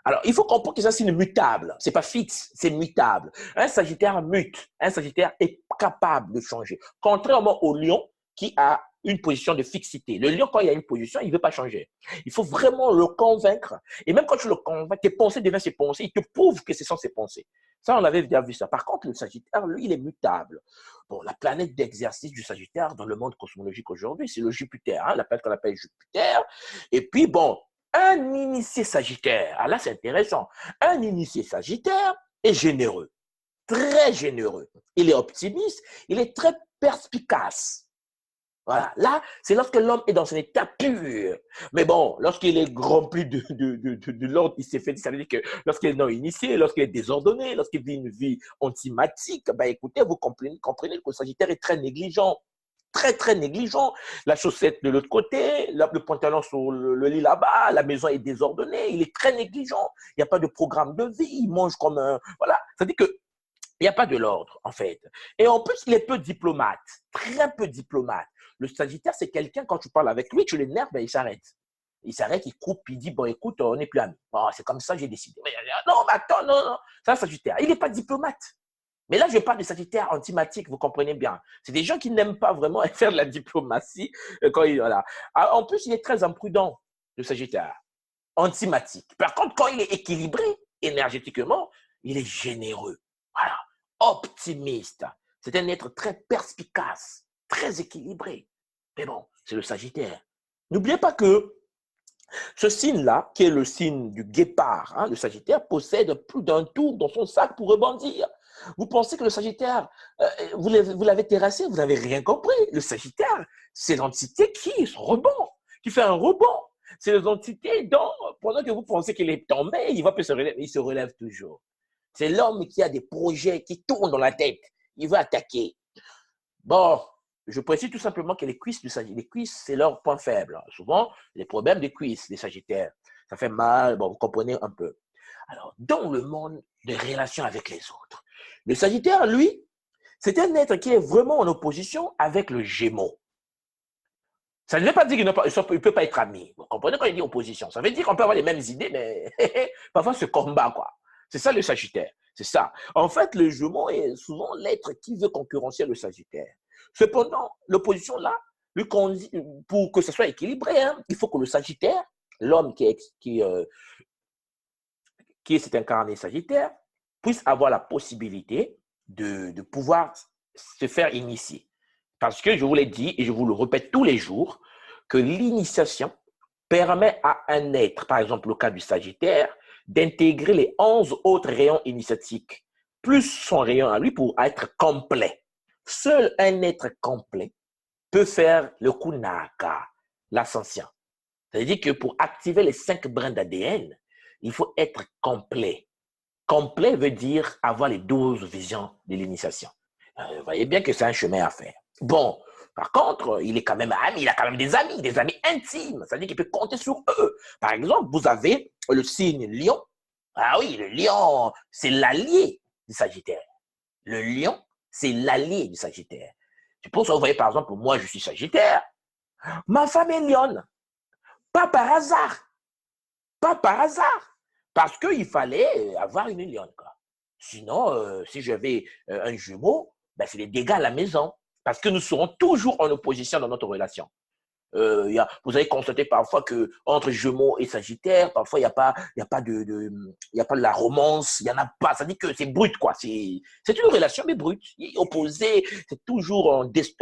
A: Alors, il faut comprendre que c'est un signe mutable. Ce n'est pas fixe, c'est mutable. Un Sagittaire mute. Un Sagittaire est capable de changer. Contrairement au lion qui a une position de fixité. Le lion, quand il a une position, il ne veut pas changer. Il faut vraiment le convaincre. Et même quand tu le convaincs, tes pensées deviennent ses pensées. Il te prouve que ce sont ses pensées. Ça, on avait déjà vu ça. Par contre, le Sagittaire, lui, il est mutable. Bon, la planète d'exercice du Sagittaire dans le monde cosmologique aujourd'hui, c'est le Jupiter, hein, la planète qu'on appelle Jupiter. Et puis, bon, un initié Sagittaire, ah là, c'est intéressant. Un initié Sagittaire est généreux, très généreux. Il est optimiste, il est très perspicace. Voilà, là, c'est lorsque l'homme est dans son état pur. Mais bon, lorsqu'il est rempli de l'ordre, il s'est fait, ça veut dire que lorsqu'il est non initié, lorsqu'il est désordonné, lorsqu'il vit une vie antimatique, ben écoutez, vous comprenez que le Sagittaire est très négligent. Très, très négligent. La chaussette de l'autre côté, le pantalon sur le lit là-bas, la maison est désordonnée, il est très négligent. Il n'y a pas de programme de vie, il mange comme un... Voilà, ça veut dire que il n'y a pas de l'ordre, en fait. Et en plus, il est peu diplomate, très peu diplomate. Le Sagittaire, c'est quelqu'un, quand tu parles avec lui, tu l'énerves, ben, il s'arrête. Il s'arrête, il coupe, il dit, bon, écoute, on n'est plus amis. Bon, c'est comme ça, j'ai décidé. Non, mais attends, non, non. C'est un Sagittaire. Il n'est pas diplomate. Mais là, je parle de Sagittaire antimatique, vous comprenez bien. C'est des gens qui n'aiment pas vraiment faire de la diplomatie. Quand il, voilà. En plus, il est très imprudent, le Sagittaire. Antimatique. Par contre, quand il est équilibré énergétiquement, il est généreux. Voilà. Optimiste. C'est un être très perspicace, très équilibré. Mais bon, c'est le Sagittaire. N'oubliez pas que ce signe-là, qui est le signe du guépard, hein, le Sagittaire, possède plus d'un tour dans son sac pour rebondir. Vous pensez que le Sagittaire, vous l'avez terrassé, vous n'avez rien compris. Le Sagittaire, c'est l'entité qui rebond, qui fait un rebond. C'est l'entité dont, pendant que vous pensez qu'il est tombé, il va plus se relever, il se relève toujours. C'est l'homme qui a des projets qui tournent dans la tête. Il veut attaquer. Bon, je précise tout simplement que les cuisses, c'est leur point faible. Souvent, les problèmes des cuisses, des Sagittaires, ça fait mal, bon, vous comprenez un peu. Alors, dans le monde des relations avec les autres, le Sagittaire, lui, c'est un être qui est vraiment en opposition avec le Gémeaux. Ça ne veut pas dire qu'il ne peut pas être ami. Vous comprenez quand il dit opposition? Ça veut dire qu'on peut avoir les mêmes idées, mais parfois ce combat, quoi. C'est ça le Sagittaire. C'est ça. En fait, le Gémeaux est souvent l'être qui veut concurrencer le Sagittaire. Cependant, l'opposition là, pour que ce soit équilibré, hein, il faut que le Sagittaire, l'homme qui s'est incarné Sagittaire, puisse avoir la possibilité de pouvoir se faire initier. Parce que je vous l'ai dit et je vous le répète tous les jours, que l'initiation permet à un être, par exemple le cas du Sagittaire, d'intégrer les 11 autres rayons initiatiques, plus son rayon à lui pour être complet. Seul un être complet peut faire le kunaka, l'ascension. C'est-à-dire que pour activer les 5 brins d'ADN, il faut être complet. Complet veut dire avoir les 12 visions de l'initiation. Vous voyez bien que c'est un chemin à faire. Bon, par contre, il est quand même ami, il a quand même des amis intimes. C'est-à-dire qu'il peut compter sur eux. Par exemple, vous avez le signe Lion. Ah oui, le Lion, c'est l'allié du Sagittaire. Le Lion, c'est l'allié du Sagittaire. C'est pour ça que vous voyez, par exemple, moi, je suis Sagittaire. Ma femme est Lionne. Pas par hasard. Pas par hasard. Parce qu'il fallait avoir une lionne, quoi. Sinon, si j'avais un jumeau, ben, c'est des dégâts à la maison. Parce que nous serons toujours en opposition dans notre relation. Vous avez constaté parfois qu'entre jumeaux et sagittaire, parfois il n'y a pas de la romance, il n'y en a pas. Ça dit que c'est brut, quoi. C'est une relation, mais brute. Opposée, c'est toujours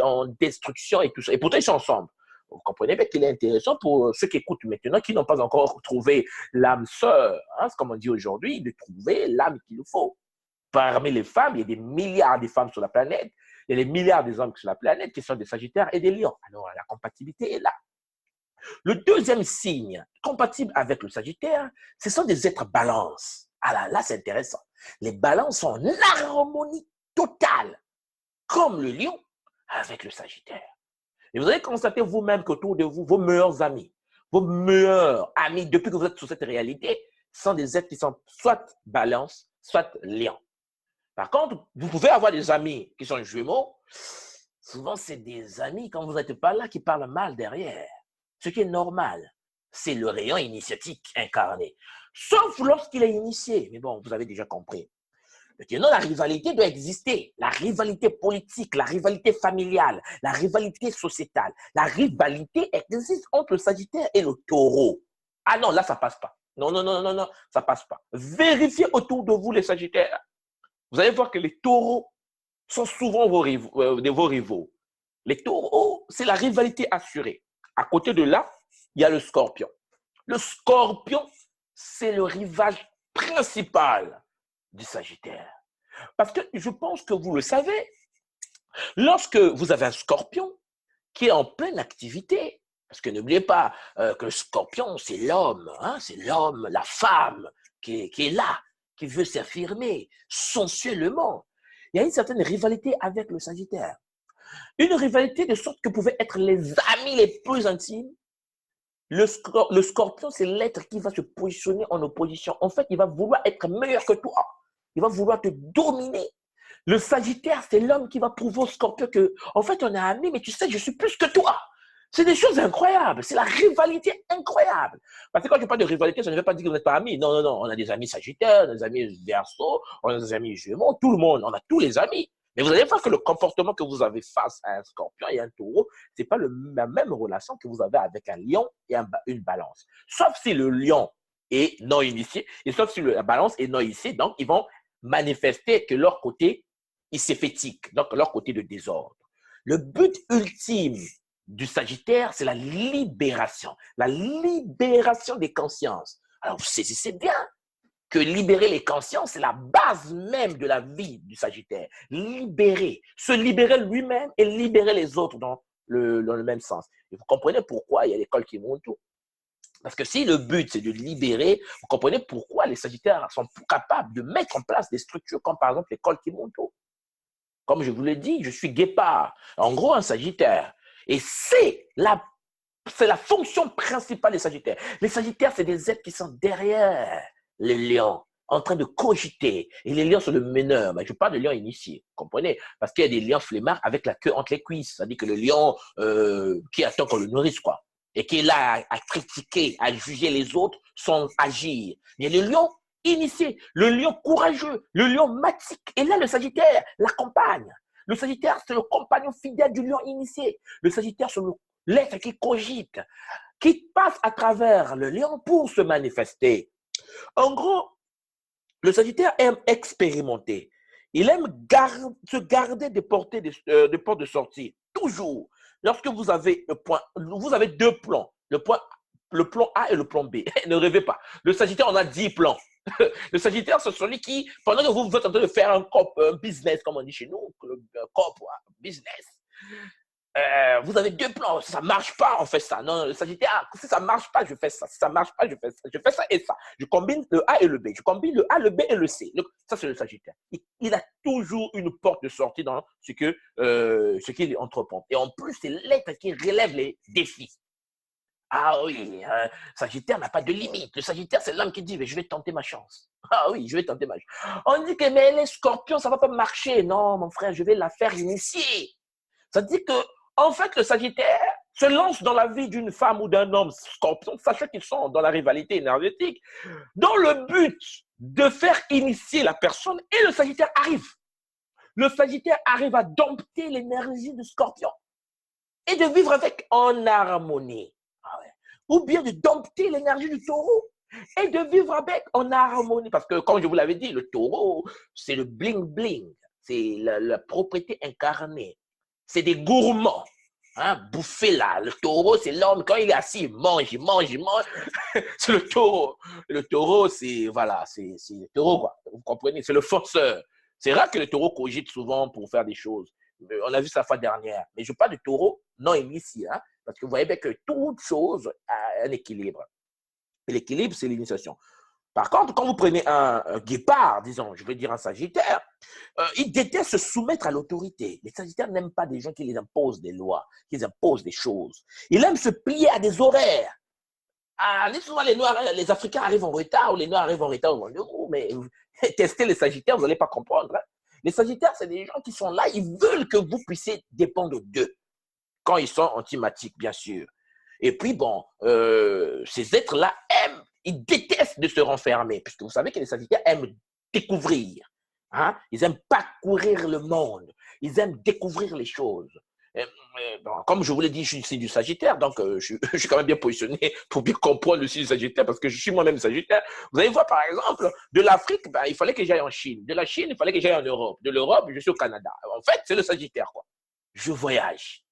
A: en destruction et tout ça. Et pourtant, ils sont ensemble. Vous comprenez bien qu'il est intéressant pour ceux qui écoutent maintenant, qui n'ont pas encore trouvé l'âme sœur, hein, comme on dit aujourd'hui, de trouver l'âme qu'il nous faut. Parmi les femmes, il y a des milliards de femmes sur la planète, il y a des milliards d'hommes sur la planète qui sont des Sagittaires et des Lions. Alors, la compatibilité est là. Le deuxième signe compatible avec le Sagittaire, ce sont des êtres balance. Ah là, c'est intéressant. Les balances sont en harmonie totale, comme le Lion avec le Sagittaire. Et vous allez constater vous-même qu'autour de vous, vos meilleurs amis, depuis que vous êtes sur cette réalité, sont des êtres qui sont soit balance, soit Lion. Par contre, vous pouvez avoir des amis qui sont jumeaux. Souvent, c'est des amis, quand vous n'êtes pas là, qui parlent mal derrière. Ce qui est normal. C'est le rayon initiatique incarné. Sauf lorsqu'il est initié. Mais bon, vous avez déjà compris. Maintenant, la rivalité doit exister. La rivalité politique, la rivalité familiale, la rivalité sociétale. La rivalité existe entre le Sagittaire et le Taureau. Ah non, là, ça passe pas. Non, non, non, non, non, ça passe pas. Vérifiez autour de vous les Sagittaires. Vous allez voir que les Taureaux sont souvent vos rivaux. Les Taureaux, c'est la rivalité assurée. À côté de là, il y a le Scorpion. Le Scorpion, c'est le rivage principal du Sagittaire. Parce que je pense que vous le savez, lorsque vous avez un Scorpion qui est en pleine activité, parce que n'oubliez pas que le Scorpion, c'est l'homme, hein, c'est l'homme, la femme qui est là, qui veut s'affirmer sensuellement. Il y a une certaine rivalité avec le Sagittaire. Une rivalité de sorte que pouvaient être les amis les plus intimes. Le Scorpion, c'est l'être qui va se positionner en opposition. En fait, il va vouloir être meilleur que toi. Il va vouloir te dominer. Le Sagittaire, c'est l'homme qui va prouver au Scorpion que, en fait, on est amis, mais tu sais, je suis plus que toi. C'est des choses incroyables. C'est la rivalité incroyable. Parce que quand je parle de rivalité, ça ne veut pas dire que vous n'êtes pas amis. Non, non, non. On a des amis Sagittaires, des amis Verseau, on a des amis Gémeaux, tout le monde. On a tous les amis. Mais vous allez voir que le comportement que vous avez face à un Scorpion et un Taureau, ce n'est pas la même relation que vous avez avec un Lion et une Balance. Sauf si le Lion est non initié, et sauf si la Balance est non initiée, donc ils vont manifester que leur côté, il s'effétique, donc leur côté de désordre. Le but ultime du Sagittaire, c'est la libération des consciences. Alors, vous saisissez bien que libérer les consciences, c'est la base même de la vie du Sagittaire. Libérer, se libérer lui-même et libérer les autres dans le même sens. Et vous comprenez pourquoi il y a l'école qui monte tout. Parce que si le but, c'est de libérer, vous comprenez pourquoi les Sagittaires sont capables de mettre en place des structures comme par exemple l'école qui monte tout. Comme je vous l'ai dit, je suis guépard, en gros un Sagittaire. Et c'est la fonction principale des Sagittaires. Les Sagittaires, c'est des êtres qui sont derrière les lions, en train de cogiter. Et les lions sont le meneur. Mais je parle de lions initiés, vous comprenez? Parce qu'il y a des lions flemmards avec la queue entre les cuisses. C'est-à-dire que le lion qui attend qu'on le nourrisse, quoi. Et qui est là à critiquer, à juger les autres sans agir. Il y a le lion initié, le lion courageux, le lion matique. Et là, le Sagittaire l'accompagne. Le Sagittaire, c'est le compagnon fidèle du lion initié. Le Sagittaire, c'est l'être qui cogite, qui passe à travers le lion pour se manifester. En gros, le Sagittaire aime expérimenter. Il aime se garder des portes de sortie. Toujours. Lorsque vous avez vous avez deux plans. Le plan A et le plan B. Ne rêvez pas. Le Sagittaire, on a 10 plans. Le Sagittaire, c'est celui qui, pendant que vous êtes en train de faire un business, comme on dit chez nous, business, vous avez deux plans. Si ça ne marche pas, on fait ça. Non, le Sagittaire, si ça ne marche pas, je fais ça. Si ça ne marche pas, je fais ça. Je fais ça et ça. Je combine le A et le B. Je combine le A, le B et le C. Ça, c'est le Sagittaire. Il a toujours une porte de sortie dans ce qu'il entreprend. Et en plus, c'est l'être qui relève les défis. Ah oui, Sagittaire n'a pas de limite. Le Sagittaire, c'est l'homme qui dit, je vais tenter ma chance. Ah oui, je vais tenter ma chance. On dit que mais les scorpions, ça ne va pas marcher. Non, mon frère, je vais la faire initier. Ça dit que, en fait, le Sagittaire se lance dans la vie d'une femme ou d'un homme scorpion, sachant qu'ils sont dans la rivalité énergétique, dans le but de faire initier la personne, et le Sagittaire arrive. Le Sagittaire arrive à dompter l'énergie du scorpion et de vivre avec en harmonie. Ou bien de dompter l'énergie du taureau et de vivre avec en harmonie. Parce que, comme je vous l'avais dit, le taureau, c'est le bling-bling. C'est la propriété incarnée. C'est des gourmands. Hein, bouffer là. Le taureau, c'est l'homme. Quand il est assis, il mange, il mange, il mange. C'est le taureau. Le taureau, c'est le taureau, quoi. Vous comprenez? C'est le forceur. C'est rare que le taureau cogite souvent pour faire des choses. On a vu ça la fois dernière. Mais je parle de taureau non initié. Hein, parce que vous voyez bien que toute chose a un équilibre. Et l'équilibre, c'est l'initiation. Par contre, quand vous prenez un guépard, disons, je veux dire un Sagittaire, il déteste se soumettre à l'autorité. Les Sagittaires n'aiment pas des gens qui les imposent des lois, qui les imposent des choses. Il aime se plier à des horaires. Ah, souvent, les Africains arrivent en retard ou les Noirs arrivent en retard au rendez-vous, mais testez les Sagittaires, vous n'allez pas comprendre. Hein. Les Sagittaires, c'est des gens qui sont là, ils veulent que vous puissiez dépendre d'eux. Quand ils sont antimatiques, bien sûr. Et puis, bon, ces êtres-là ils détestent de se renfermer, puisque vous savez que les Sagittaires aiment découvrir. Hein? Ils aiment parcourir le monde. Ils aiment découvrir les choses. Bon, comme je vous l'ai dit, je suis ici du Sagittaire, donc je suis quand même bien positionné pour bien comprendre le signe du Sagittaire, parce que je suis moi-même Sagittaire. Vous allez voir, par exemple, de l'Afrique, ben, il fallait que j'aille en Chine. De la Chine, il fallait que j'aille en Europe. De l'Europe, je suis au Canada. En fait, c'est le Sagittaire, quoi. Je voyage.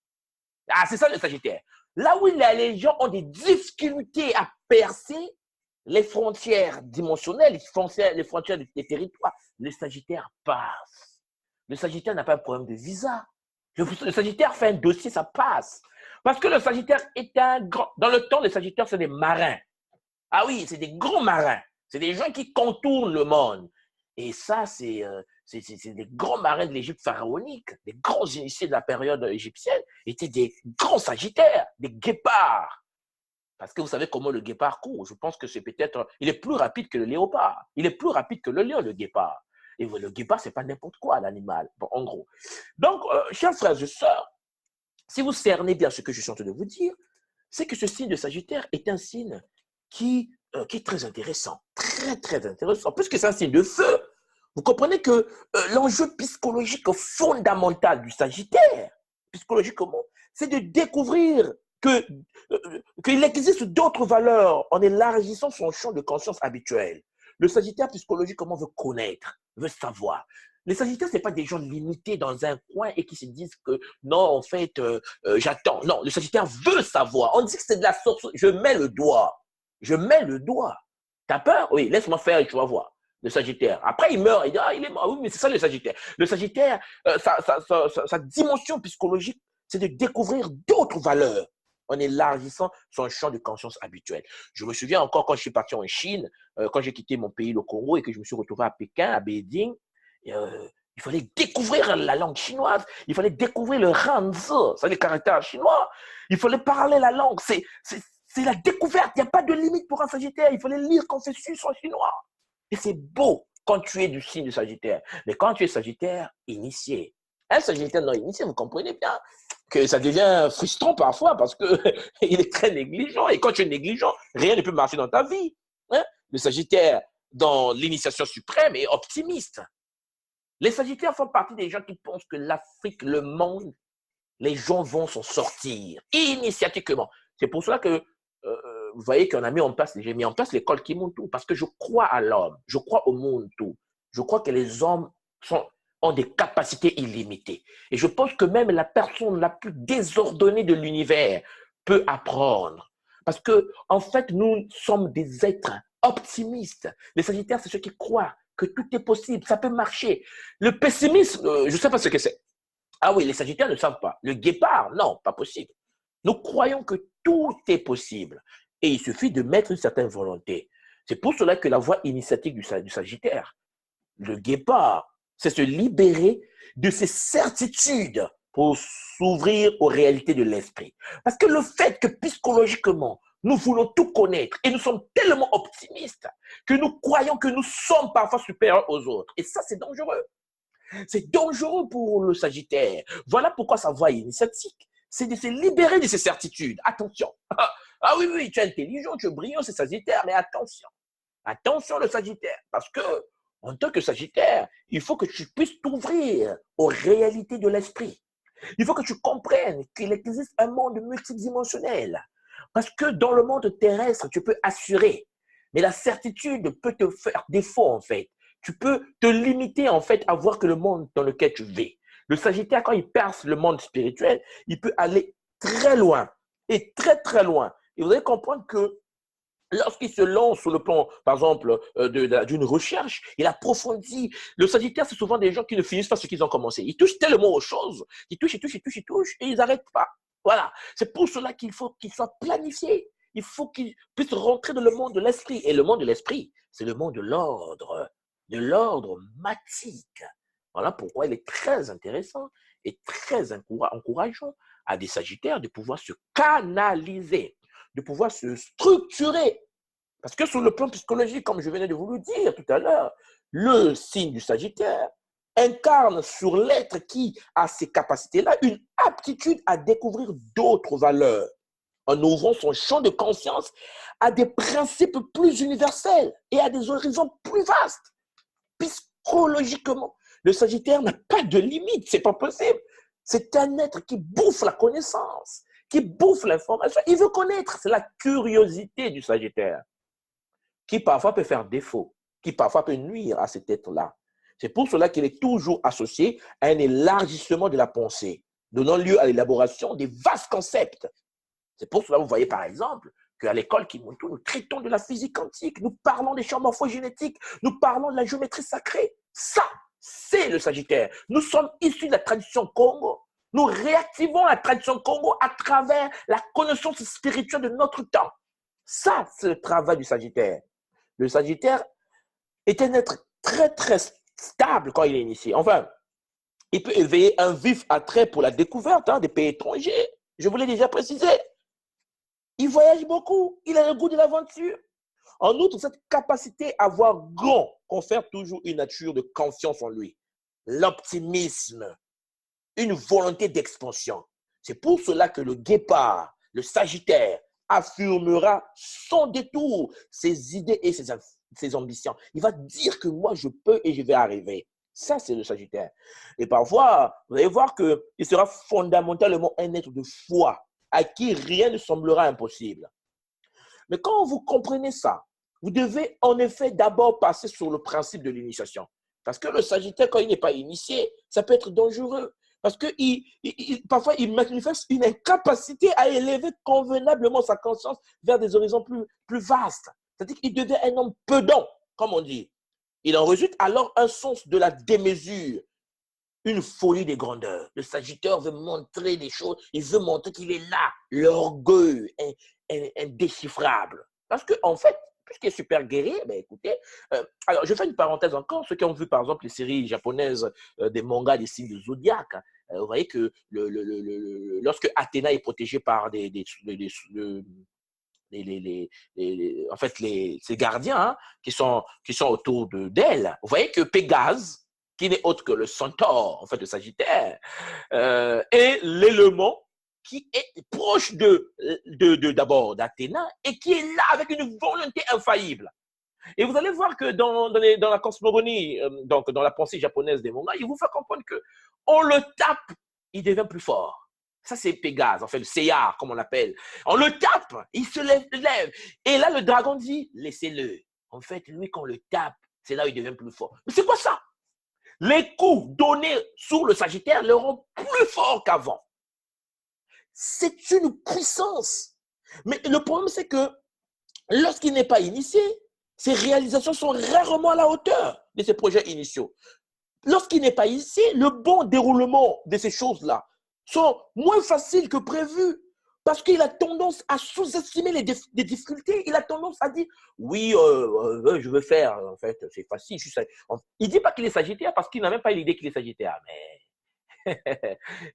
A: Ah, c'est ça le Sagittaire. Là où les gens ont des difficultés à percer les frontières dimensionnelles, les frontières des territoires, le Sagittaire passe. Le Sagittaire n'a pas un problème de visa. Le Sagittaire fait un dossier, ça passe. Parce que le Sagittaire est un grand... Dans le temps, les Sagittaires, c'est des marins. Ah oui, c'est des grands marins. C'est des gens qui contournent le monde. Et ça, c'est des grands marins de l'Égypte pharaonique. Les grands initiés de la période égyptienne étaient des grands Sagittaires, des guépards. Parce que vous savez comment le guépard court. Je pense que c'est peut-être... Il est plus rapide que le léopard. Il est plus rapide que le lion, le guépard. Et le guépard, c'est pas n'importe quoi, l'animal. Bon, en gros. Donc, chers frères et sœurs, si vous cernez bien ce que je suis en train de vous dire, c'est que ce signe de Sagittaire est un signe qui est très intéressant. Très, très intéressant. Puisque c'est un signe de feu. Vous comprenez que l'enjeu psychologique fondamental du Sagittaire, psychologiquement, c'est de découvrir qu'il existe d'autres valeurs en élargissant son champ de conscience habituel. Le Sagittaire, psychologiquement, veut connaître, veut savoir. Les Sagittaires, ce n'est pas des gens limités dans un coin et qui se disent que non, en fait, j'attends. Non, le Sagittaire veut savoir. On dit que c'est de la sorcellerie. Je mets le doigt. Je mets le doigt. T'as peur? Oui, laisse-moi faire et tu vas voir. Le Sagittaire. Après, il meurt. Il dit, ah, il est mort. Oui, mais c'est ça le Sagittaire. Le Sagittaire, sa dimension psychologique, c'est de découvrir d'autres valeurs en élargissant son champ de conscience habituel. Je me souviens encore quand je suis parti en Chine, quand j'ai quitté mon pays, le Congo, et que je me suis retrouvé à Pékin, à Beijing, il fallait découvrir la langue chinoise, il fallait découvrir le Hanzi, c'est les caractères chinois, il fallait parler la langue, c'est la découverte, il n'y a pas de limite pour un Sagittaire, il fallait lire Confucius en chinois. Et c'est beau quand tu es du signe de Sagittaire, mais quand tu es Sagittaire initié, un Sagittaire non initié, vous comprenez bien que ça devient frustrant parfois parce qu'il est très négligent, et quand tu es négligent, rien ne peut marcher dans ta vie. Hein? Le Sagittaire, dans l'initiation suprême, est optimiste. Les Sagittaires font partie des gens qui pensent que l'Afrique, le monde, les gens vont s'en sortir initiatiquement. C'est pour cela que vous voyez j'ai mis en place l'école Kimuntu, parce que je crois à l'homme, je crois au monde tout. Je crois que les hommes ont des capacités illimitées. Et je pense que même la personne la plus désordonnée de l'univers peut apprendre. Parce que, en fait, nous sommes des êtres optimistes. Les Sagittaires, c'est ceux qui croient que tout est possible, ça peut marcher. Le pessimisme, je ne sais pas ce que c'est. Ah oui, les Sagittaires ne savent pas. Le guépard, non, pas possible. Nous croyons que tout est possible. Et il suffit de mettre une certaine volonté. C'est pour cela que la voie initiatique du Sagittaire, le guépard, c'est se libérer de ses certitudes pour s'ouvrir aux réalités de l'esprit. Parce que le fait que psychologiquement, nous voulons tout connaître et nous sommes tellement optimistes que nous croyons que nous sommes parfois supérieurs aux autres. Et ça, c'est dangereux. C'est dangereux pour le Sagittaire. Voilà pourquoi sa voie initiatique, c'est de se libérer de ses certitudes. Attention. Ah oui, oui, tu es intelligent, tu es brillant, c'est Sagittaire, mais attention. Attention le Sagittaire, parce que en tant que Sagittaire, il faut que tu puisses t'ouvrir aux réalités de l'esprit. Il faut que tu comprennes qu'il existe un monde multidimensionnel. Parce que dans le monde terrestre, tu peux assurer, mais la certitude peut te faire défaut en fait. Tu peux te limiter en fait à voir que le monde dans lequel tu vis. Le Sagittaire, quand il perce le monde spirituel, il peut aller très loin et très très loin. Et vous allez comprendre que lorsqu'il se lance sur le plan, par exemple, d'une recherche, il approfondit. Le Sagittaire, c'est souvent des gens qui ne finissent pas ce qu'ils ont commencé. Ils touchent tellement aux choses, ils touchent, et ils n'arrêtent pas. Voilà. C'est pour cela qu'il faut qu'ils soient planifiés. Il faut qu'ils puissent rentrer dans le monde de l'esprit. Et le monde de l'esprit, c'est le monde de l'ordre matique. Voilà pourquoi il est très intéressant et très encourageant à des Sagittaires de pouvoir se canaliser, de pouvoir se structurer. Parce que sur le plan psychologique, comme je venais de vous le dire tout à l'heure, le signe du Sagittaire incarne sur l'être qui a ces capacités-là une aptitude à découvrir d'autres valeurs en ouvrant son champ de conscience à des principes plus universels et à des horizons plus vastes. astrologiquement, le Sagittaire n'a pas de limite, c'est pas possible. C'est un être qui bouffe la connaissance, qui bouffe l'information. Il veut connaître, c'est la curiosité du Sagittaire, qui parfois peut faire défaut, qui parfois peut nuire à cet être-là. C'est pour cela qu'il est toujours associé à un élargissement de la pensée, donnant lieu à l'élaboration des vastes concepts. C'est pour cela que vous voyez par exemple qu'à l'école Kimoto, nous traitons de la physique quantique, nous parlons des champs morphogénétiques, nous parlons de la géométrie sacrée. Ça, c'est le Sagittaire. Nous sommes issus de la tradition Congo. Nous réactivons la tradition Congo à travers la connaissance spirituelle de notre temps. Ça, c'est le travail du Sagittaire. Le Sagittaire est un être très, très stable quand il est initié. Enfin, il peut éveiller un vif attrait pour la découverte des pays étrangers. Je vous l'ai déjà précisé. Il voyage beaucoup. Il a le goût de l'aventure. En outre, cette capacité à voir grand confère toujours une nature de confiance en lui. L'optimisme, une volonté d'expansion. C'est pour cela que le guépard, le Sagittaire, affirmera sans détour ses idées et ses ambitions. Il va dire que moi, je peux et je vais arriver. Ça, c'est le Sagittaire. Et parfois, vous allez voir qu'il sera fondamentalement un être de foi à qui rien ne semblera impossible. Mais quand vous comprenez ça, vous devez en effet d'abord passer sur le principe de l'initiation. Parce que le Sagittaire, quand il n'est pas initié, ça peut être dangereux. Parce que parfois, il manifeste une incapacité à élever convenablement sa conscience vers des horizons plus vastes. C'est-à-dire qu'il devient un homme pedant, comme on dit. Il en résulte alors un sens de la démesure, une folie des grandeurs. Le Sagittaire veut montrer des choses, il veut montrer qu'il est là, l'orgueil indéchiffrable. Parce qu'en fait, puisqu'il est super guerrier, ben écoutez, alors je fais une parenthèse encore, ceux qui ont vu par exemple les séries japonaises des mangas des signes de zodiaque, vous voyez que lorsque Athéna est protégée par en fait, ces gardiens qui sont autour d'elle, vous voyez que Pégase, qui n'est autre que le centaure, en fait, le Sagittaire, est l'élément qui est proche d'abord d'Athéna et qui est là avec une volonté infaillible. Et vous allez voir que dans la cosmogonie, donc dans la pensée japonaise des mangas, il vous fait comprendre que on le tape, il devient plus fort. Ça, c'est Pégase, en fait, le Seiya, comme on l'appelle. On le tape, il se lève. Et là, le dragon dit, laissez-le. En fait, lui, quand on le tape, c'est là où il devient plus fort. Mais c'est quoi ça? Les coups donnés sur le Sagittaire le rendent plus fort qu'avant. C'est une puissance. Mais le problème, c'est que lorsqu'il n'est pas initié, ses réalisations sont rarement à la hauteur de ses projets initiaux. Lorsqu'il n'est pas initié, le bon déroulement de ces choses-là sont moins faciles que prévu parce qu'il a tendance à sous-estimer les difficultés. Il a tendance à dire, oui, je veux faire, en fait, c'est facile. Il ne dit pas qu'il est Sagittaire parce qu'il n'a même pas l'idée qu'il est Sagittaire, mais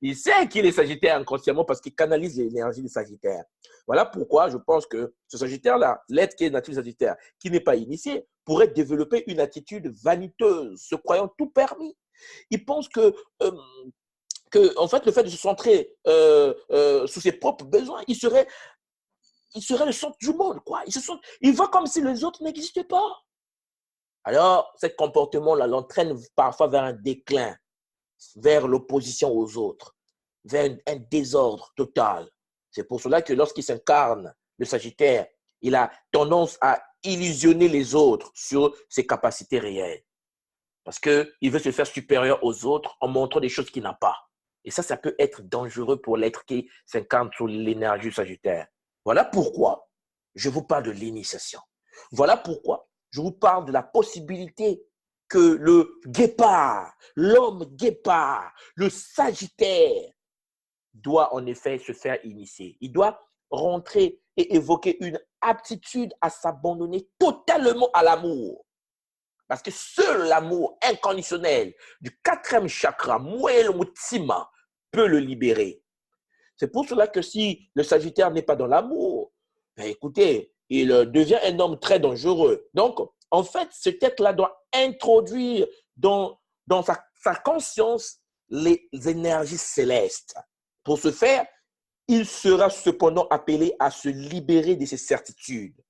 A: il sait qu'il est Sagittaire inconsciemment parce qu'il canalise l'énergie du Sagittaire. Voilà pourquoi je pense que ce Sagittaire-là, l'être qui est nature Sagittaire, qui n'est pas initié, pourrait développer une attitude vaniteuse, se croyant tout permis. Il pense en fait, le fait de se centrer sur ses propres besoins, il serait le centre du monde, quoi. Il voit comme si les autres n'existaient pas. Alors, ce comportement-là l'entraîne parfois vers un déclin, vers l'opposition aux autres, vers un désordre total. C'est pour cela que lorsqu'il s'incarne, le Sagittaire, il a tendance à illusionner les autres sur ses capacités réelles. Parce qu'il veut se faire supérieur aux autres en montrant des choses qu'il n'a pas. Et ça peut être dangereux pour l'être qui s'incarne sous l'énergie Sagittaire. Voilà pourquoi je vous parle de l'initiation. Voilà pourquoi je vous parle de la possibilité que le guépard, l'homme guépard, le Sagittaire doit en effet se faire initier. Il doit rentrer et évoquer une aptitude à s'abandonner totalement à l'amour. Parce que seul l'amour inconditionnel du 4e chakra, Moelle Mutima, peut le libérer. C'est pour cela que si le Sagittaire n'est pas dans l'amour, ben écoutez, il devient un homme très dangereux. Donc, en fait, cet être-là doit introduire dans sa conscience les énergies célestes. Pour ce faire, il sera cependant appelé à se libérer de ses certitudes,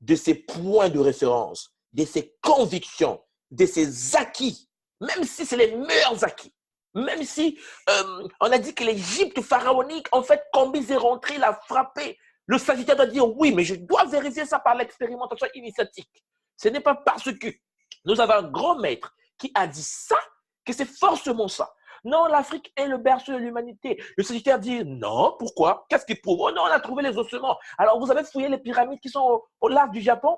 A: de ses points de référence, de ses convictions de ses acquis, même si c'est les meilleurs acquis, même si on a dit que l'Égypte pharaonique, en fait, quand Moïse est rentré, il a frappé. Le Sagittaire doit dire oui, mais je dois vérifier ça par l'expérimentation initiatique. Ce n'est pas parce que nous avons un grand maître qui a dit ça que c'est forcément ça. Non, l'Afrique est le berceau de l'humanité. Le Sagittaire dit non, pourquoi? Qu'est-ce qui prouve? Oh non, on a trouvé les ossements. Alors, vous avez fouillé les pyramides qui sont au large du Japon,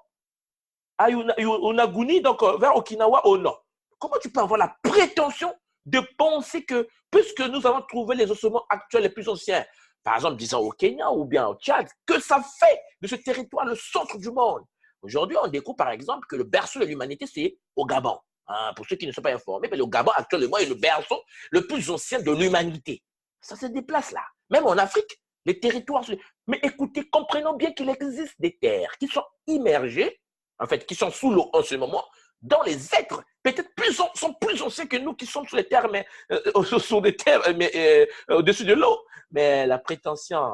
A: à Unaguni, donc vers Okinawa, au nord. Comment tu peux avoir la prétention de penser que, puisque nous avons trouvé les ossements actuels les plus anciens, par exemple, disons au Kenya ou bien au Tchad, que ça fait de ce territoire le centre du monde? Aujourd'hui, on découvre par exemple que le berceau de l'humanité, c'est au Gabon. Hein, pour ceux qui ne sont pas informés, mais le Gabon actuellement est le berceau le plus ancien de l'humanité. Ça se déplace là. Même en Afrique, les territoires. Mais écoutez, comprenons bien qu'il existe des terres qui sont immergées, en fait, qui sont sous l'eau en ce moment, dont les êtres peut-être sont plus anciens que nous qui sommes sur les terres, mais sur des terres, mais au-dessus de l'eau. Mais la prétention,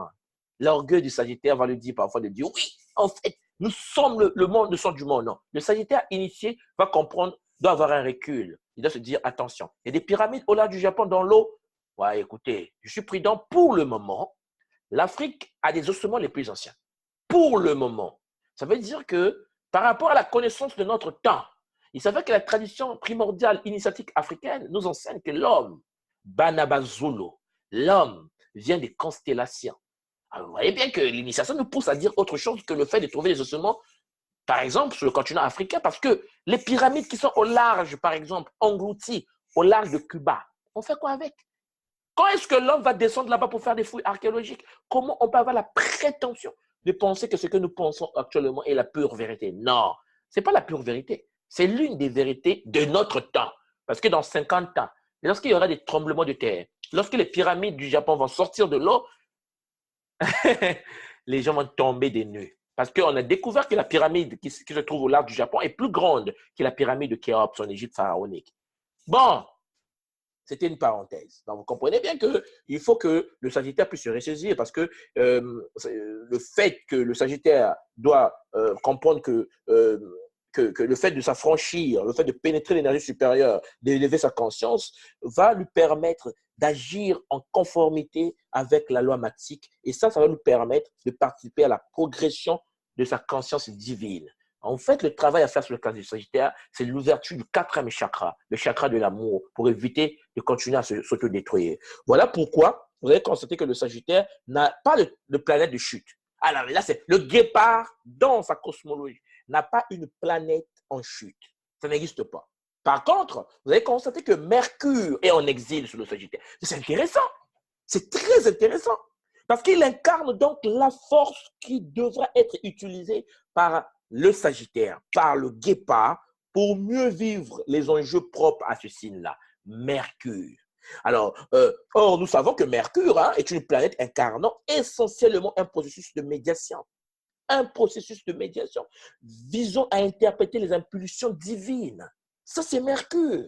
A: l'orgueil du Sagittaire va lui dire parfois de dire oui, en fait, nous sommes le monde, le centre du monde. Non. Le Sagittaire initié va comprendre, doit avoir un recul. Il doit se dire attention. Il y a des pyramides au large du Japon dans l'eau. Ouais, écoutez, je suis prudent pour le moment. L'Afrique a des ossements les plus anciens. Pour le moment. Ça veut dire que par rapport à la connaissance de notre temps, il s'avère que la tradition primordiale initiatique africaine nous enseigne que l'homme, Banabazolo, l'homme vient des constellations. Alors, vous voyez bien que l'initiation nous pousse à dire autre chose que le fait de trouver les ossements, par exemple, sur le continent africain, parce que les pyramides qui sont au large, par exemple, englouties au large de Cuba, on fait quoi avec? Quand est-ce que l'homme va descendre là-bas pour faire des fouilles archéologiques? Comment on peut avoir la prétention de penser que ce que nous pensons actuellement est la pure vérité? Non, ce n'est pas la pure vérité. C'est l'une des vérités de notre temps. Parce que dans 50 ans, lorsqu'il y aura des tremblements de terre, lorsque les pyramides du Japon vont sortir de l'eau, les gens vont tomber des nues. Parce qu'on a découvert que la pyramide qui se trouve au large du Japon est plus grande que la pyramide de Khéops en Égypte pharaonique. Bon, c'était une parenthèse. Donc, vous comprenez bien qu'il faut que le Sagittaire puisse se ressaisir parce que le fait que le Sagittaire doit comprendre que le fait de s'affranchir, le fait de pénétrer l'énergie supérieure, d'élever sa conscience, va lui permettre d'agir en conformité avec la loi matique. Et ça va lui permettre de participer à la progression de sa conscience divine. En fait, le travail à faire sur le cas du Sagittaire, c'est l'ouverture du quatrième chakra, le chakra de l'amour, pour éviter de continuer à s'autodétruire. Voilà pourquoi vous allez constater que le Sagittaire n'a pas de planète de chute. Alors là, c'est le guépard dans sa cosmologie n'a pas une planète en chute. Ça n'existe pas. Par contre, vous allez constater que Mercure est en exil sur le Sagittaire. C'est intéressant. C'est très intéressant. Parce qu'il incarne donc la force qui devra être utilisée par le Sagittaire, par le guépard, pour mieux vivre les enjeux propres à ce signe-là. Mercure. Alors, or, nous savons que Mercure est une planète incarnant essentiellement un processus de médiation. Un processus de médiation visant à interpréter les impulsions divines. Ça, c'est Mercure.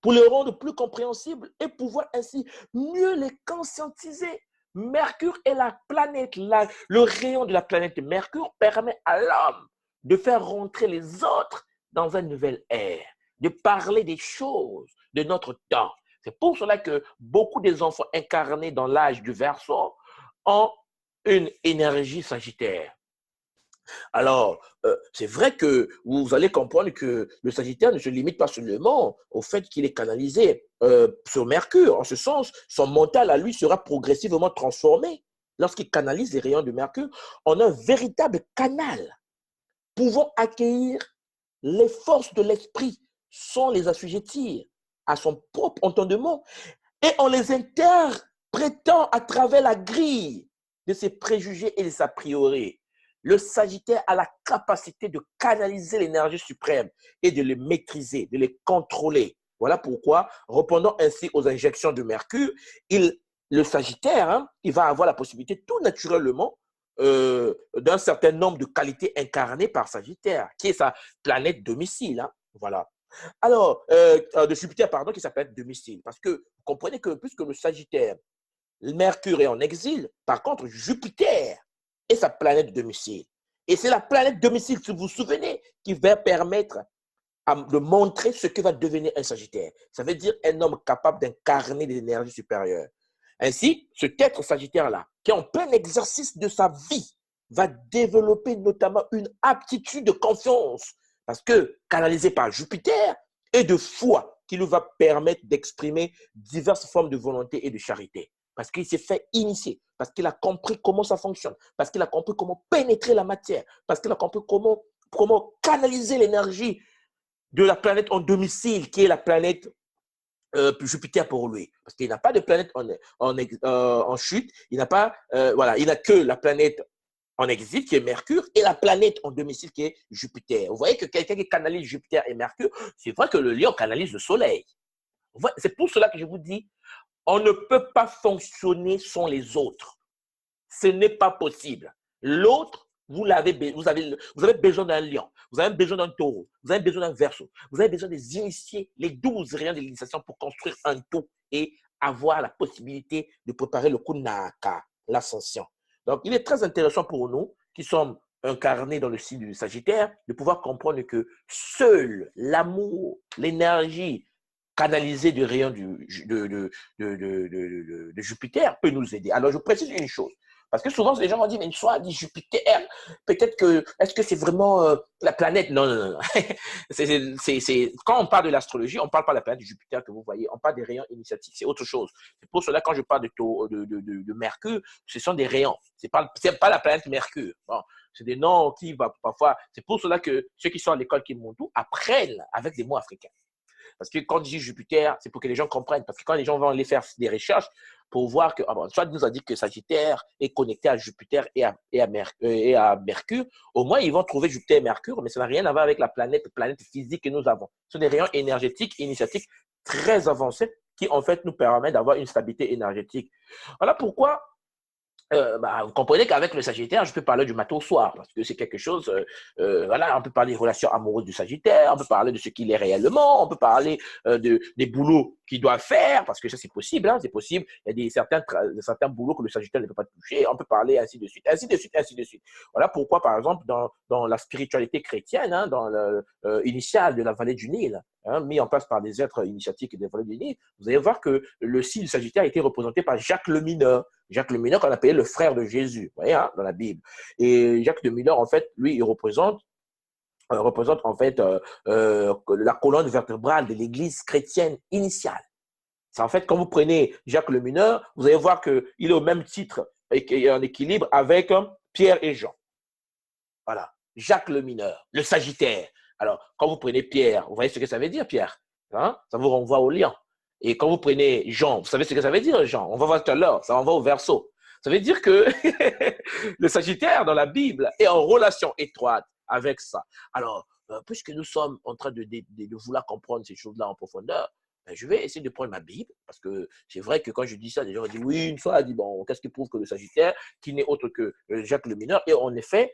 A: Pour les rendre plus compréhensibles et pouvoir ainsi mieux les conscientiser. Mercure est la planète, le rayon de la planète Mercure permet à l'homme de faire rentrer les autres dans une nouvelle ère, de parler des choses de notre temps. C'est pour cela que beaucoup des enfants incarnés dans l'âge du Verseau ont une énergie sagittaire. Alors, c'est vrai que vous allez comprendre que le Sagittaire ne se limite pas seulement au fait qu'il est canalisé sur Mercure. En ce sens, son mental à lui sera progressivement transformé. Lorsqu'il canalise les rayons de Mercure, on a un véritable canal pouvant accueillir les forces de l'esprit sans les assujettir à son propre entendement et en les interprétant à travers la grille de ses préjugés et de sa priori. Le Sagittaire a la capacité de canaliser l'énergie suprême et de les maîtriser, de les contrôler. Voilà pourquoi, répondant ainsi aux injections de Mercure, le Sagittaire, il va avoir la possibilité tout naturellement d'un certain nombre de qualités incarnées par Sagittaire, qui est sa planète domicile. Voilà. Alors, de Jupiter, pardon, qui s'appelle domicile. Parce que vous comprenez que puisque le Sagittaire, Mercure est en exil, par contre, Jupiter est sa planète domicile. Et c'est la planète domicile, si vous vous souvenez, qui va permettre de montrer ce que va devenir un Sagittaire. Ça veut dire un homme capable d'incarner des énergies supérieures. Ainsi, cet être Sagittaire-là, qui est en plein exercice de sa vie, va développer notamment une aptitude de confiance, parce que canalisé par Jupiter, et de foi, qui lui va permettre d'exprimer diverses formes de volonté et de charité. Parce qu'il s'est fait initier, parce qu'il a compris comment ça fonctionne, parce qu'il a compris comment pénétrer la matière, parce qu'il a compris comment canaliser l'énergie de la planète en domicile, qui est la planète Jupiter pour lui. Parce qu'il n'a pas de planète en chute, il n'a pas, voilà, il n'a que la planète en exil, qui est Mercure, et la planète en domicile, qui est Jupiter. Vous voyez que quelqu'un qui canalise Jupiter et Mercure, c'est vrai que le lion canalise le soleil. C'est pour cela que je vous dis, on ne peut pas fonctionner sans les autres. Ce n'est pas possible. L'autre, vous avez besoin d'un lion, vous avez besoin d'un taureau, vous avez besoin d'un verseau, vous avez besoin des initiés, les 12 rayons de l'initiation pour construire un tout et avoir la possibilité de préparer le Kunaka, l'ascension. Donc, il est très intéressant pour nous qui sommes incarnés dans le signe du Sagittaire de pouvoir comprendre que seul l'amour, l'énergie canalisée du rayon de Jupiter peut nous aider. Alors, je précise une chose. Parce que souvent, les gens vont dire, mais soit dit Jupiter, peut-être que, est-ce que c'est vraiment la planète? Non, non, non. Quand on parle de l'astrologie, on ne parle pas de la planète de Jupiter que vous voyez, on parle des rayons initiatiques, c'est autre chose. C'est pour cela, quand je parle de Mercure, ce sont des rayons. Ce n'est pas la planète Mercure. Bon, c'est des noms qui, parfois, c'est pour cela que ceux qui sont à l'école Kimontu apprennent avec des mots africains. Parce que quand je dis Jupiter, c'est pour que les gens comprennent. Parce que quand les gens vont aller faire des recherches pour voir que, soit nous a dit que Sagittaire est connecté à Jupiter et à Mercure, au moins ils vont trouver Jupiter et Mercure, mais ça n'a rien à voir avec la planète physique que nous avons. Ce sont des rayons énergétiques, initiatiques très avancés qui en fait nous permettent d'avoir une stabilité énergétique. Voilà pourquoi vous comprenez qu'avec le Sagittaire, je peux parler du matin au soir, parce que c'est quelque chose, voilà, on peut parler des relations amoureuses du Sagittaire, on peut parler de ce qu'il est réellement, on peut parler des boulots qu'il doit faire, parce que ça c'est possible, hein, c'est possible, il y a certains boulots que le Sagittaire ne peut pas toucher, on peut parler ainsi de suite, ainsi de suite, ainsi de suite. Voilà pourquoi, par exemple, dans la spiritualité chrétienne, hein, dans l'initiale de la vallée du Nil, hein, mis en place par des êtres initiatiques des vallées du Nil, vous allez voir que le signe du Sagittaire a été représenté par Jacques le Mineur. Jacques le Mineur, qu'on appelait le frère de Jésus, vous voyez, hein, dans la Bible. Et Jacques le Mineur, en fait, lui, il représente en fait la colonne vertébrale de l'Église chrétienne initiale. C'est en fait, quand vous prenez Jacques le Mineur, vous allez voir qu'il est au même titre et en équilibre avec Pierre et Jean. Voilà, Jacques le Mineur, le Sagittaire. Alors, quand vous prenez Pierre, vous voyez ce que ça veut dire, Pierre, hein? Ça vous renvoie au lion. Et quand vous prenez Jean, vous savez ce que ça veut dire, Jean? On va voir tout à l'heure, ça renvoie au Verseau. Ça veut dire que le Sagittaire dans la Bible est en relation étroite avec ça. Alors, puisque nous sommes en train de vouloir comprendre ces choses-là en profondeur, je vais essayer de prendre ma Bible, parce que c'est vrai que quand je dis ça, les gens disent oui, une fois, dit bon, qu'est-ce qui prouve que le Sagittaire, qui n'est autre que Jacques le Mineur, est en effet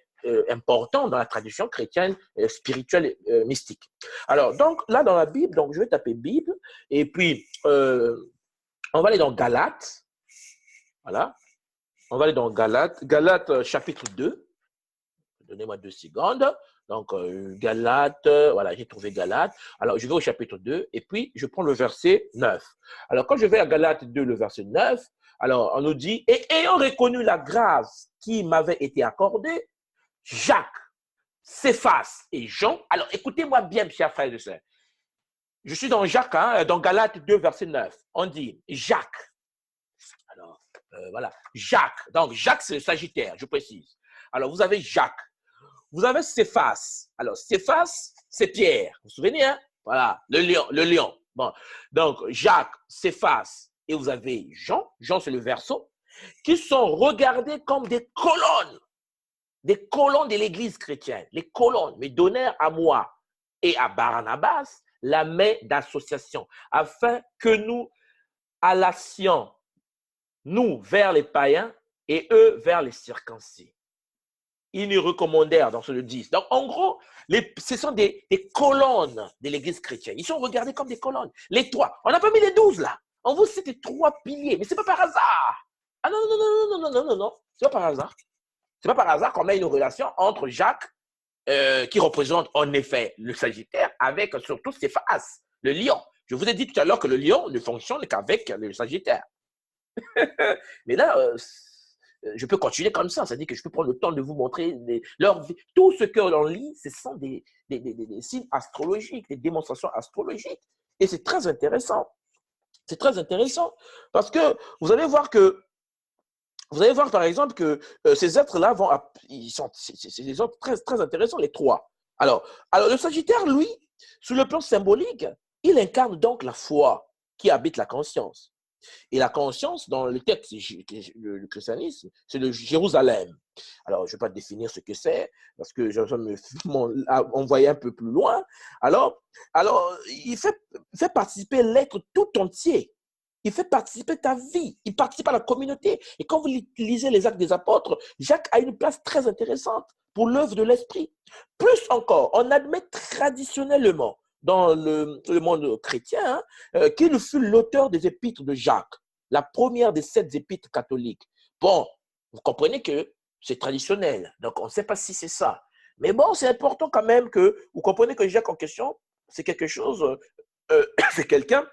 A: important dans la tradition chrétienne, spirituelle, mystique. Alors, donc, là, dans la Bible, donc, je vais taper Bible, et puis, on va aller dans Galates, voilà, on va aller dans Galates chapitre 2, donnez-moi 2 secondes. Donc, Galates, voilà, j'ai trouvé Galates. Alors, je vais au chapitre 2 et puis je prends le verset 9. Alors, quand je vais à Galates 2, le verset 9, alors on nous dit, et ayant reconnu la grâce qui m'avait été accordée, Jacques, Céphas et Jean. Alors, écoutez-moi bien, chers frères et sœurs. Je suis dans Jacques, hein, dans Galates 2, verset 9. On dit Jacques. Alors, voilà, Jacques. Donc, Jacques, c'est le Sagittaire, je précise. Alors, vous avez Jacques. Vous avez Céphas. Alors, Céphas, c'est Pierre. Vous vous souvenez, hein? Voilà, le lion, le lion. Bon, donc, Jacques, Céphas, et vous avez Jean. Jean, c'est le Verseau, qui sont regardés comme des colonnes de l'Église chrétienne. Les colonnes, mais donnèrent à moi et à Barnabas la main d'association, afin que nous allassions, nous, vers les païens et eux vers les circoncis. Ils nous recommandèrent dans ce 10. Donc, en gros, ce sont des colonnes de l'Église chrétienne. Ils sont regardés comme des colonnes. Les 3. On n'a pas mis les 12 là. On vous cite les 3 piliers, mais ce n'est pas par hasard. Ah non, non, non, non, non, non, non, non, non. Ce n'est pas par hasard. Ce n'est pas par hasard qu'on met une relation entre Jacques, qui représente en effet le Sagittaire, avec surtout ses faces, le lion. Je vous ai dit tout à l'heure que le lion ne fonctionne qu'avec le Sagittaire. Mais là, je peux continuer comme ça. C'est-à-dire que je peux prendre le temps de vous montrer leur vie. Tout ce que l'on lit, ce sont des signes astrologiques, des démonstrations astrologiques. Et c'est très intéressant. C'est très intéressant parce que vous allez voir par exemple que ces êtres-là c'est des êtres très, très intéressants, les trois. Alors, le Sagittaire, lui, sur le plan symbolique, il incarne donc la foi qui habite la conscience. Et la conscience, dans le texte le christianisme, c'est le Jérusalem. Alors, je ne vais pas définir ce que c'est, parce que je vais m'envoyer un peu plus loin. Alors il fait participer l'être tout entier. Il fait participer ta vie. Il participe à la communauté. Et quand vous lisez les Actes des Apôtres, Jacques a une place très intéressante pour l'œuvre de l'Esprit. Plus encore, on admet traditionnellement dans le monde chrétien, qu'il fut l'auteur des épîtres de Jacques, la première des 7 épîtres catholiques. Bon, vous comprenez que c'est traditionnel, donc on ne sait pas si c'est ça. Mais bon, c'est important quand même que vous comprenez que Jacques en question, c'est quelque chose, c'est quelqu'un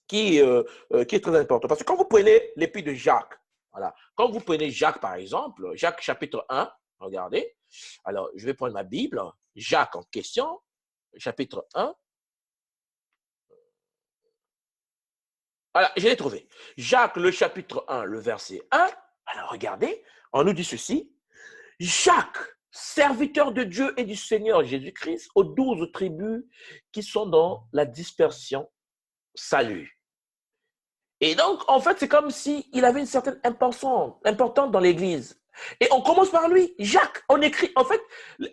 A: qui est très important. Parce que quand vous prenez l'épître de Jacques, voilà, quand vous prenez Jacques par exemple, Jacques chapitre 1, regardez, alors je vais prendre ma Bible, Jacques en question, chapitre 1. Voilà, je l'ai trouvé. Jacques, le chapitre 1, le verset 1. Alors, regardez, on nous dit ceci. Jacques, serviteur de Dieu et du Seigneur Jésus-Christ, aux 12 tribus qui sont dans la dispersion, salut. Et donc, en fait, c'est comme s'il avait une certaine importance dans l'Église. Et on commence par lui, Jacques, on écrit, en fait,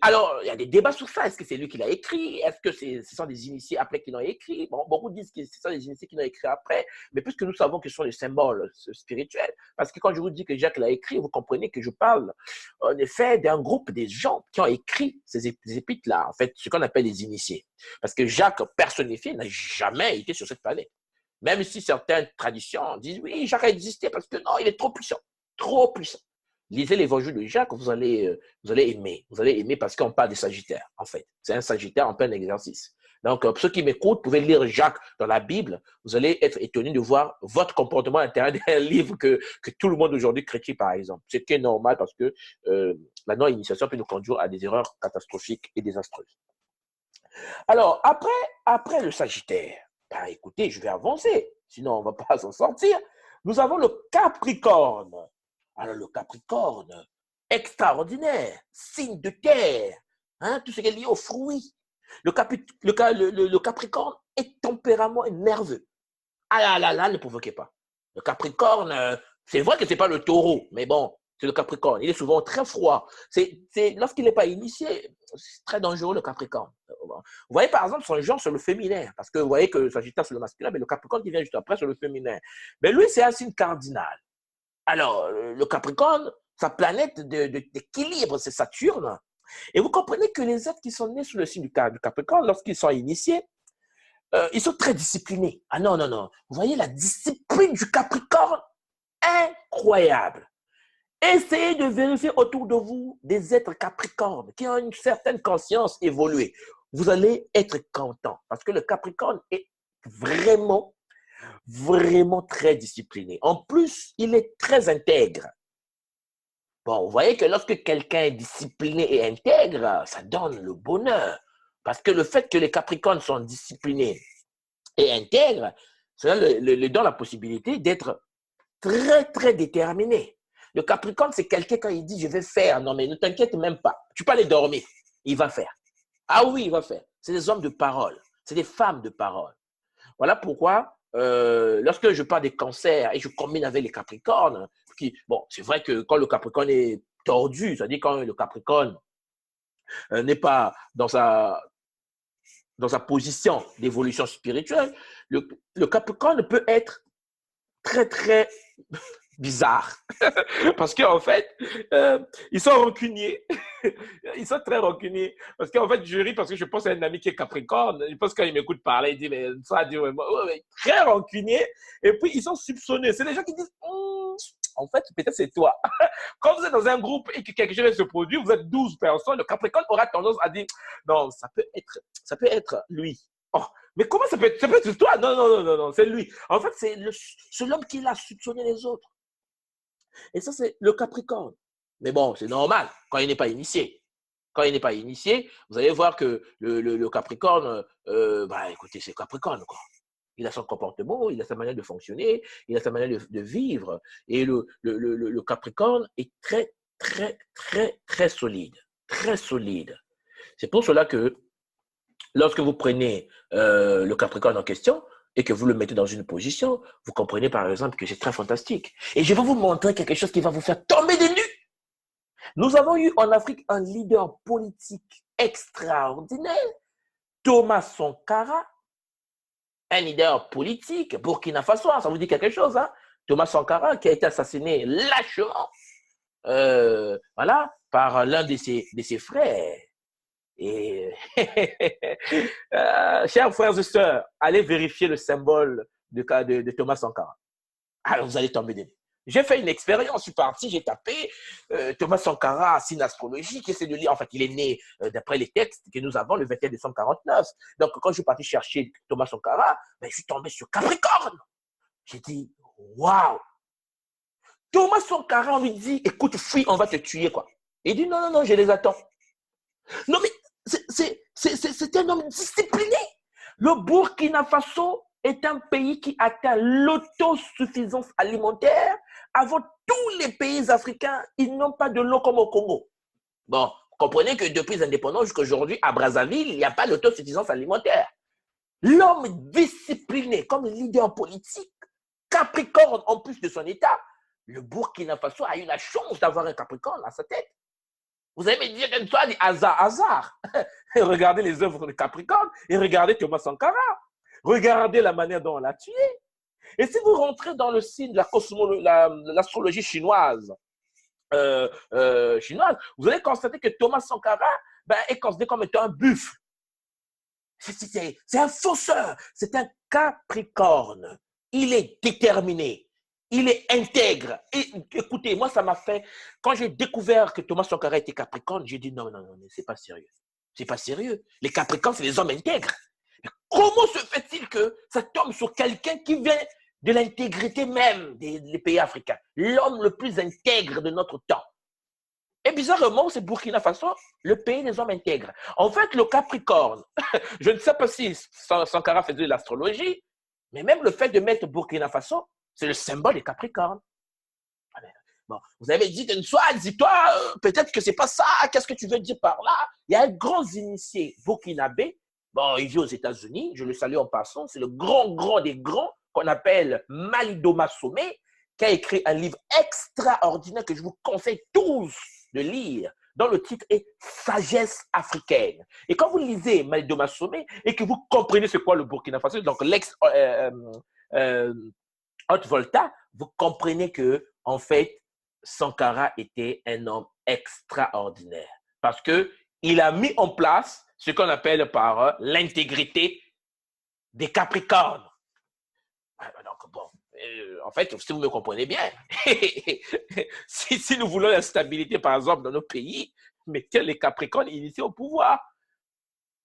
A: alors il y a des débats sur ça, est-ce que c'est lui qui l'a écrit, est-ce que ce sont des initiés après qui l'ont écrit, bon, beaucoup disent que ce sont des initiés qui l'ont écrit après, mais puisque nous savons que ce sont des symboles spirituels, parce que quand je vous dis que Jacques l'a écrit, vous comprenez que je parle en effet d'un groupe des gens qui ont écrit ces épîtres-là, en fait, ce qu'on appelle les initiés, parce que Jacques personnifié n'a jamais été sur cette planète, même si certaines traditions disent oui, Jacques a existé parce que non, il est trop puissant, trop puissant. Lisez l'évangile de Jacques, vous allez aimer. Vous allez aimer parce qu'on parle des Sagittaires, en fait. C'est un Sagittaire en plein exercice. Donc, pour ceux qui m'écoutent, vous pouvez lire Jacques dans la Bible. Vous allez être étonné de voir votre comportement à l'intérieur d'un livre que tout le monde aujourd'hui critique, par exemple. Ce qui est normal parce que la non-initiation peut nous conduire à des erreurs catastrophiques et désastreuses. Alors, après le Sagittaire, ben, écoutez, je vais avancer, sinon on ne va pas s'en sortir. Nous avons le Capricorne. Alors, le Capricorne, extraordinaire, signe de terre, hein, tout ce qui est lié aux fruits. Le Capricorne est tempérament et nerveux. Ah là là là, ne provoquez pas. Le Capricorne, c'est vrai que ce n'est pas le taureau, mais bon, c'est le Capricorne. Il est souvent très froid. Lorsqu'il n'est pas initié, c'est très dangereux le Capricorne. Vous voyez par exemple son genre sur le féminin, parce que vous voyez que le Sagittaire sur le masculin, mais le Capricorne qui vient juste après sur le féminin. Mais lui, c'est un signe cardinal. Alors, le Capricorne, sa planète d'équilibre, c'est Saturne. Et vous comprenez que les êtres qui sont nés sous le signe du Capricorne, lorsqu'ils sont initiés, ils sont très disciplinés. Ah non, non, non. Vous voyez la discipline du Capricorne? Incroyable. Essayez de vérifier autour de vous des êtres Capricornes qui ont une certaine conscience évoluée. Vous allez être content parce que le Capricorne est vraiment très discipliné. En plus, il est très intègre. Bon, vous voyez que lorsque quelqu'un est discipliné et intègre, ça donne le bonheur. Parce que le fait que les Capricornes sont disciplinés et intègres, cela leur donne la possibilité d'être très, très déterminés. Le Capricorne, c'est quelqu'un quand il dit « je vais faire », non mais ne t'inquiète même pas. Tu peux aller dormir, il va faire. Ah oui, il va faire. C'est des hommes de parole, c'est des femmes de parole. Voilà pourquoi, lorsque je parle des cancers et je combine avec les Capricornes, bon, c'est vrai que quand le Capricorne est tordu, c'est-à-dire quand le Capricorne n'est pas dans sa position d'évolution spirituelle, le Capricorne peut être très, très bizarre. Parce qu'en fait, ils sont rancuniers. Ils sont très rancuniers. Parce qu'en fait, je ris parce que je pense à un ami qui est Capricorne. Je pense quand il m'écoute parler, il dit, mais ça dit, très rancunier. Et puis, ils sont soupçonnés. C'est des gens qui disent, en fait, peut-être c'est toi. Quand vous êtes dans un groupe et que quelque chose se produit, vous êtes 12 personnes, le Capricorne aura tendance à dire, non, ça peut être lui. Oh, mais comment ça peut être toi? Non, non, non, non, non, c'est lui. En fait, c'est l'homme qui l'a soupçonné les autres. Et ça, c'est le Capricorne. Mais bon, c'est normal quand il n'est pas initié. Quand il n'est pas initié, vous allez voir que le Capricorne, bah, écoutez, c'est Capricorne, quoi. Il a son comportement, il a sa manière de fonctionner, il a sa manière de vivre. Et le Capricorne est très, très, très, très solide. Très solide. C'est pour cela que lorsque vous prenez le Capricorne en question et que vous le mettez dans une position, vous comprenez par exemple que c'est très fantastique. Et je vais vous montrer quelque chose qui va vous faire tomber des nues. Nous avons eu en Afrique un leader politique extraordinaire, Thomas Sankara, un leader politique, Burkina Faso, ça vous dit quelque chose, hein? Thomas Sankara qui a été assassiné lâchement voilà, par l'un de ses frères. Et chers frères et sœurs, allez vérifier le symbole de Thomas Sankara. Alors vous allez tomber des nues. J'ai fait une expérience, je suis parti, j'ai tapé Thomas Sankara, signe astrologique, j'essaie de lire. En fait, il est né d'après les textes que nous avons le 21 décembre 49. Donc, quand je suis parti chercher Thomas Sankara, ben, je suis tombé sur Capricorne. J'ai dit, waouh! Thomas Sankara, on lui dit, écoute, fuis, on va te tuer, quoi. Il dit, non, non, non, je les attends. Non, mais c'est un homme discipliné. Le Burkina Faso est un pays qui atteint l'autosuffisance alimentaire. Avant tous les pays africains, ils n'ont pas de l'eau comme au Congo. Bon, comprenez que depuis l'indépendance jusqu'à aujourd'hui, à Brazzaville, il n'y a pas d'autosuffisance alimentaire. L'homme discipliné comme leader politique, Capricorne en plus de son état, le Burkina Faso a eu la chance d'avoir un Capricorne à sa tête. Vous allez me dire qu'une fois, hasard. Regardez les œuvres de Capricorne et regardez Thomas Sankara. Regardez la manière dont on l'a tué. Et si vous rentrez dans le signe de l'astrologie chinoise, vous allez constater que Thomas Sankara est considéré comme étant un buffle. C'est un fausseur, c'est un Capricorne. Il est déterminé, il est intègre. Et écoutez, moi, ça m'a fait, quand j'ai découvert que Thomas Sankara était Capricorne, j'ai dit non, non, non, c'est pas sérieux. C'est pas sérieux. Les Capricornes, c'est des hommes intègres. Mais comment se fait-il que ça tombe sur quelqu'un qui vient de l'intégrité même des pays africains, l'homme le plus intègre de notre temps? Et bizarrement, c'est Burkina Faso, le pays des hommes intègres. En fait, le Capricorne, je ne sais pas si Sankara faisait de l'astrologie, mais même le fait de mettre Burkina Faso, c'est le symbole des Capricornes. Bon, vous avez dit une fois, dis-toi, peut-être que c'est pas ça, qu'est-ce que tu veux dire par là? Il y a un grand initié burkinabé, bon, il vit aux États-Unis, je le salue en passant, c'est le grand des grands qu'on appelle Malidoma Somé, qui a écrit un livre extraordinaire que je vous conseille tous de lire, dont le titre est Sagesse africaine. Et quand vous lisez Malidoma Somé et que vous comprenez c'est quoi le Burkina Faso, donc Haute-Volta, vous comprenez que, en fait, Sankara était un homme extraordinaire parce qu'il a mis en place ce qu'on appelle par l'intégrité des Capricornes. Donc, bon, en fait, si vous me comprenez bien, si nous voulons la stabilité, par exemple, dans nos pays, mettez les Capricornes initiés au pouvoir.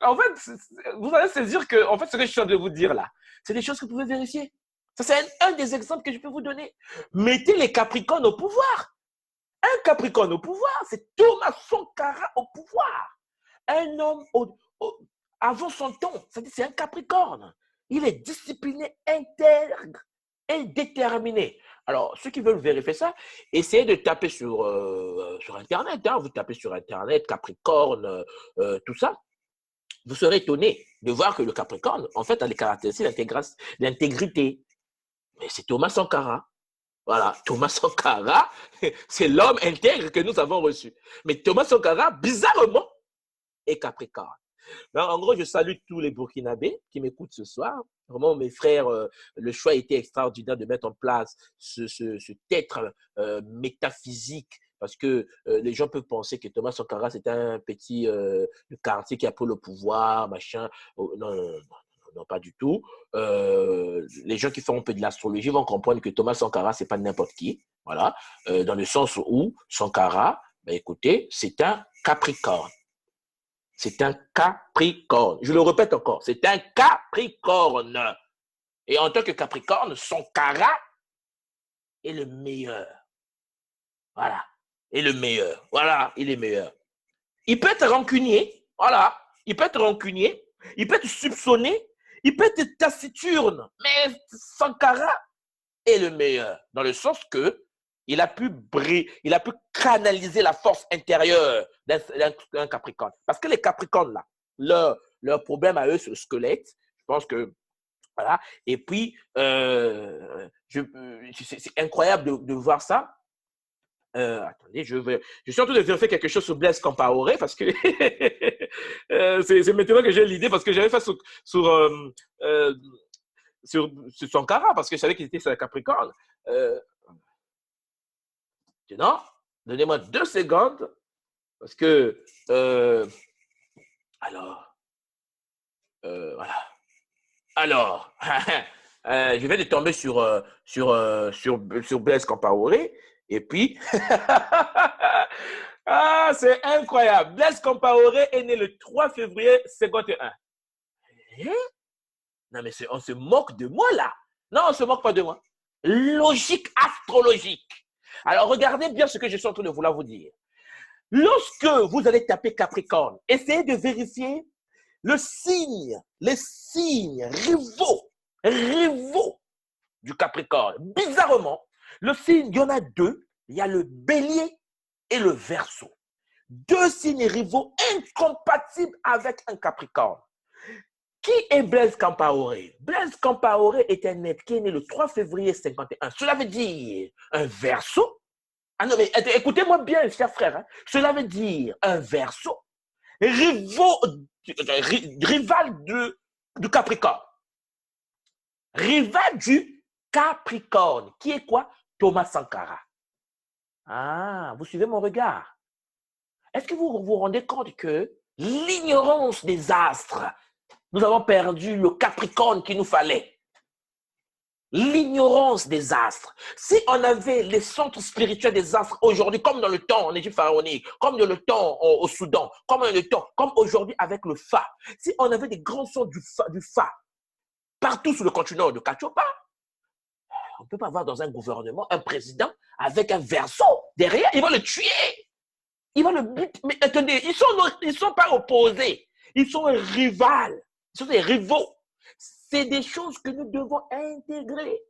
A: En fait, vous allez saisir que, en fait, ce que je suis en train de vous dire là, c'est des choses que vous pouvez vérifier. Ça, c'est un des exemples que je peux vous donner. Mettez les Capricornes au pouvoir. Un Capricorne au pouvoir, c'est Thomas Sankara au pouvoir. Un homme avant son temps, c'est un Capricorne. Il est discipliné, intègre et déterminé. Alors, ceux qui veulent vérifier ça, essayez de taper sur Internet. Hein. Vous tapez sur Internet, Capricorne, tout ça. Vous serez étonné de voir que le Capricorne, en fait, a les caractéristiques d'intégrité. Mais c'est Thomas Sankara. Voilà, Thomas Sankara, c'est l'homme intègre que nous avons reçu. Mais Thomas Sankara, bizarrement, est Capricorne. Alors, en gros, je salue tous les Burkinabés qui m'écoutent ce soir. Vraiment, mes frères, le choix a été extraordinaire de mettre en place cet être métaphysique parce que les gens peuvent penser que Thomas Sankara, c'est un petit quartier qui a pris le pouvoir, machin. Oh, non, non, non. non, pas du tout. Les gens qui font un peu de l'astrologie vont comprendre que Thomas Sankara, c'est pas n'importe qui. Voilà. Dans le sens où Sankara, ben, écoutez, c'est un Capricorne. C'est un Capricorne. Je le répète encore, c'est un Capricorne. Et en tant que Capricorne, Sankara est le meilleur. Voilà. Est le meilleur. Voilà, il est meilleur. Il peut être rancunier. Voilà. Il peut être rancunier. Il peut être soupçonné. Il peut être taciturne. Mais Sankara est le meilleur. Dans le sens que il a pu canaliser la force intérieure d'un Capricorne. Parce que les Capricornes, là, leur problème à eux, c'est le squelette. Je pense que voilà. Et puis, c'est incroyable de voir ça. Attendez, je suis en train de vérifier quelque chose sur Blaise Compaoré parce que c'est maintenant que j'ai l'idée parce que j'avais fait sur Sankara parce que je savais qu'il était sur la Capricorne. Non, donnez-moi 2 secondes parce que alors voilà. Alors, je viens de tomber sur Blaise Compaoré et puis ah, c'est incroyable. Blaise Compaoré est né le 3 février 51. Non, mais on se moque de moi là. Non, on ne se moque pas de moi. Logique astrologique. Alors, regardez bien ce que je suis en train de vouloir vous dire. Lorsque vous allez taper Capricorne, essayez de vérifier les signes rivaux du Capricorne. Bizarrement, le signe, il y en a 2. Il y a le Bélier et le Verseau. 2 signes rivaux incompatibles avec un Capricorne. Qui est Blaise Compaoré? Blaise Compaoré est un être qui est né le 3 février 51. Cela veut dire un Verseau. Ah non, mais écoutez-moi bien, chers frères. Hein. Cela veut dire un Verseau rival du Capricorne. Rival du Capricorne. Qui est quoi? Thomas Sankara. Ah, vous suivez mon regard? Est-ce que vous vous rendez compte que l'ignorance des astres, nous avons perdu le Capricorne qu'il nous fallait? L'ignorance des astres. Si on avait les centres spirituels des astres aujourd'hui, comme dans le temps en Égypte pharaonique, comme dans le temps au Soudan, comme dans le temps, comme aujourd'hui avec le Fa, si on avait des grands sons du Fa partout sur le continent de Kachopa, on ne peut pas avoir dans un gouvernement un président avec un Verseau derrière, il va le tuer. Il va le buter. Mais attendez, ils sont pas opposés, ils sont rivales, ils sont des rivaux. C'est des choses que nous devons intégrer.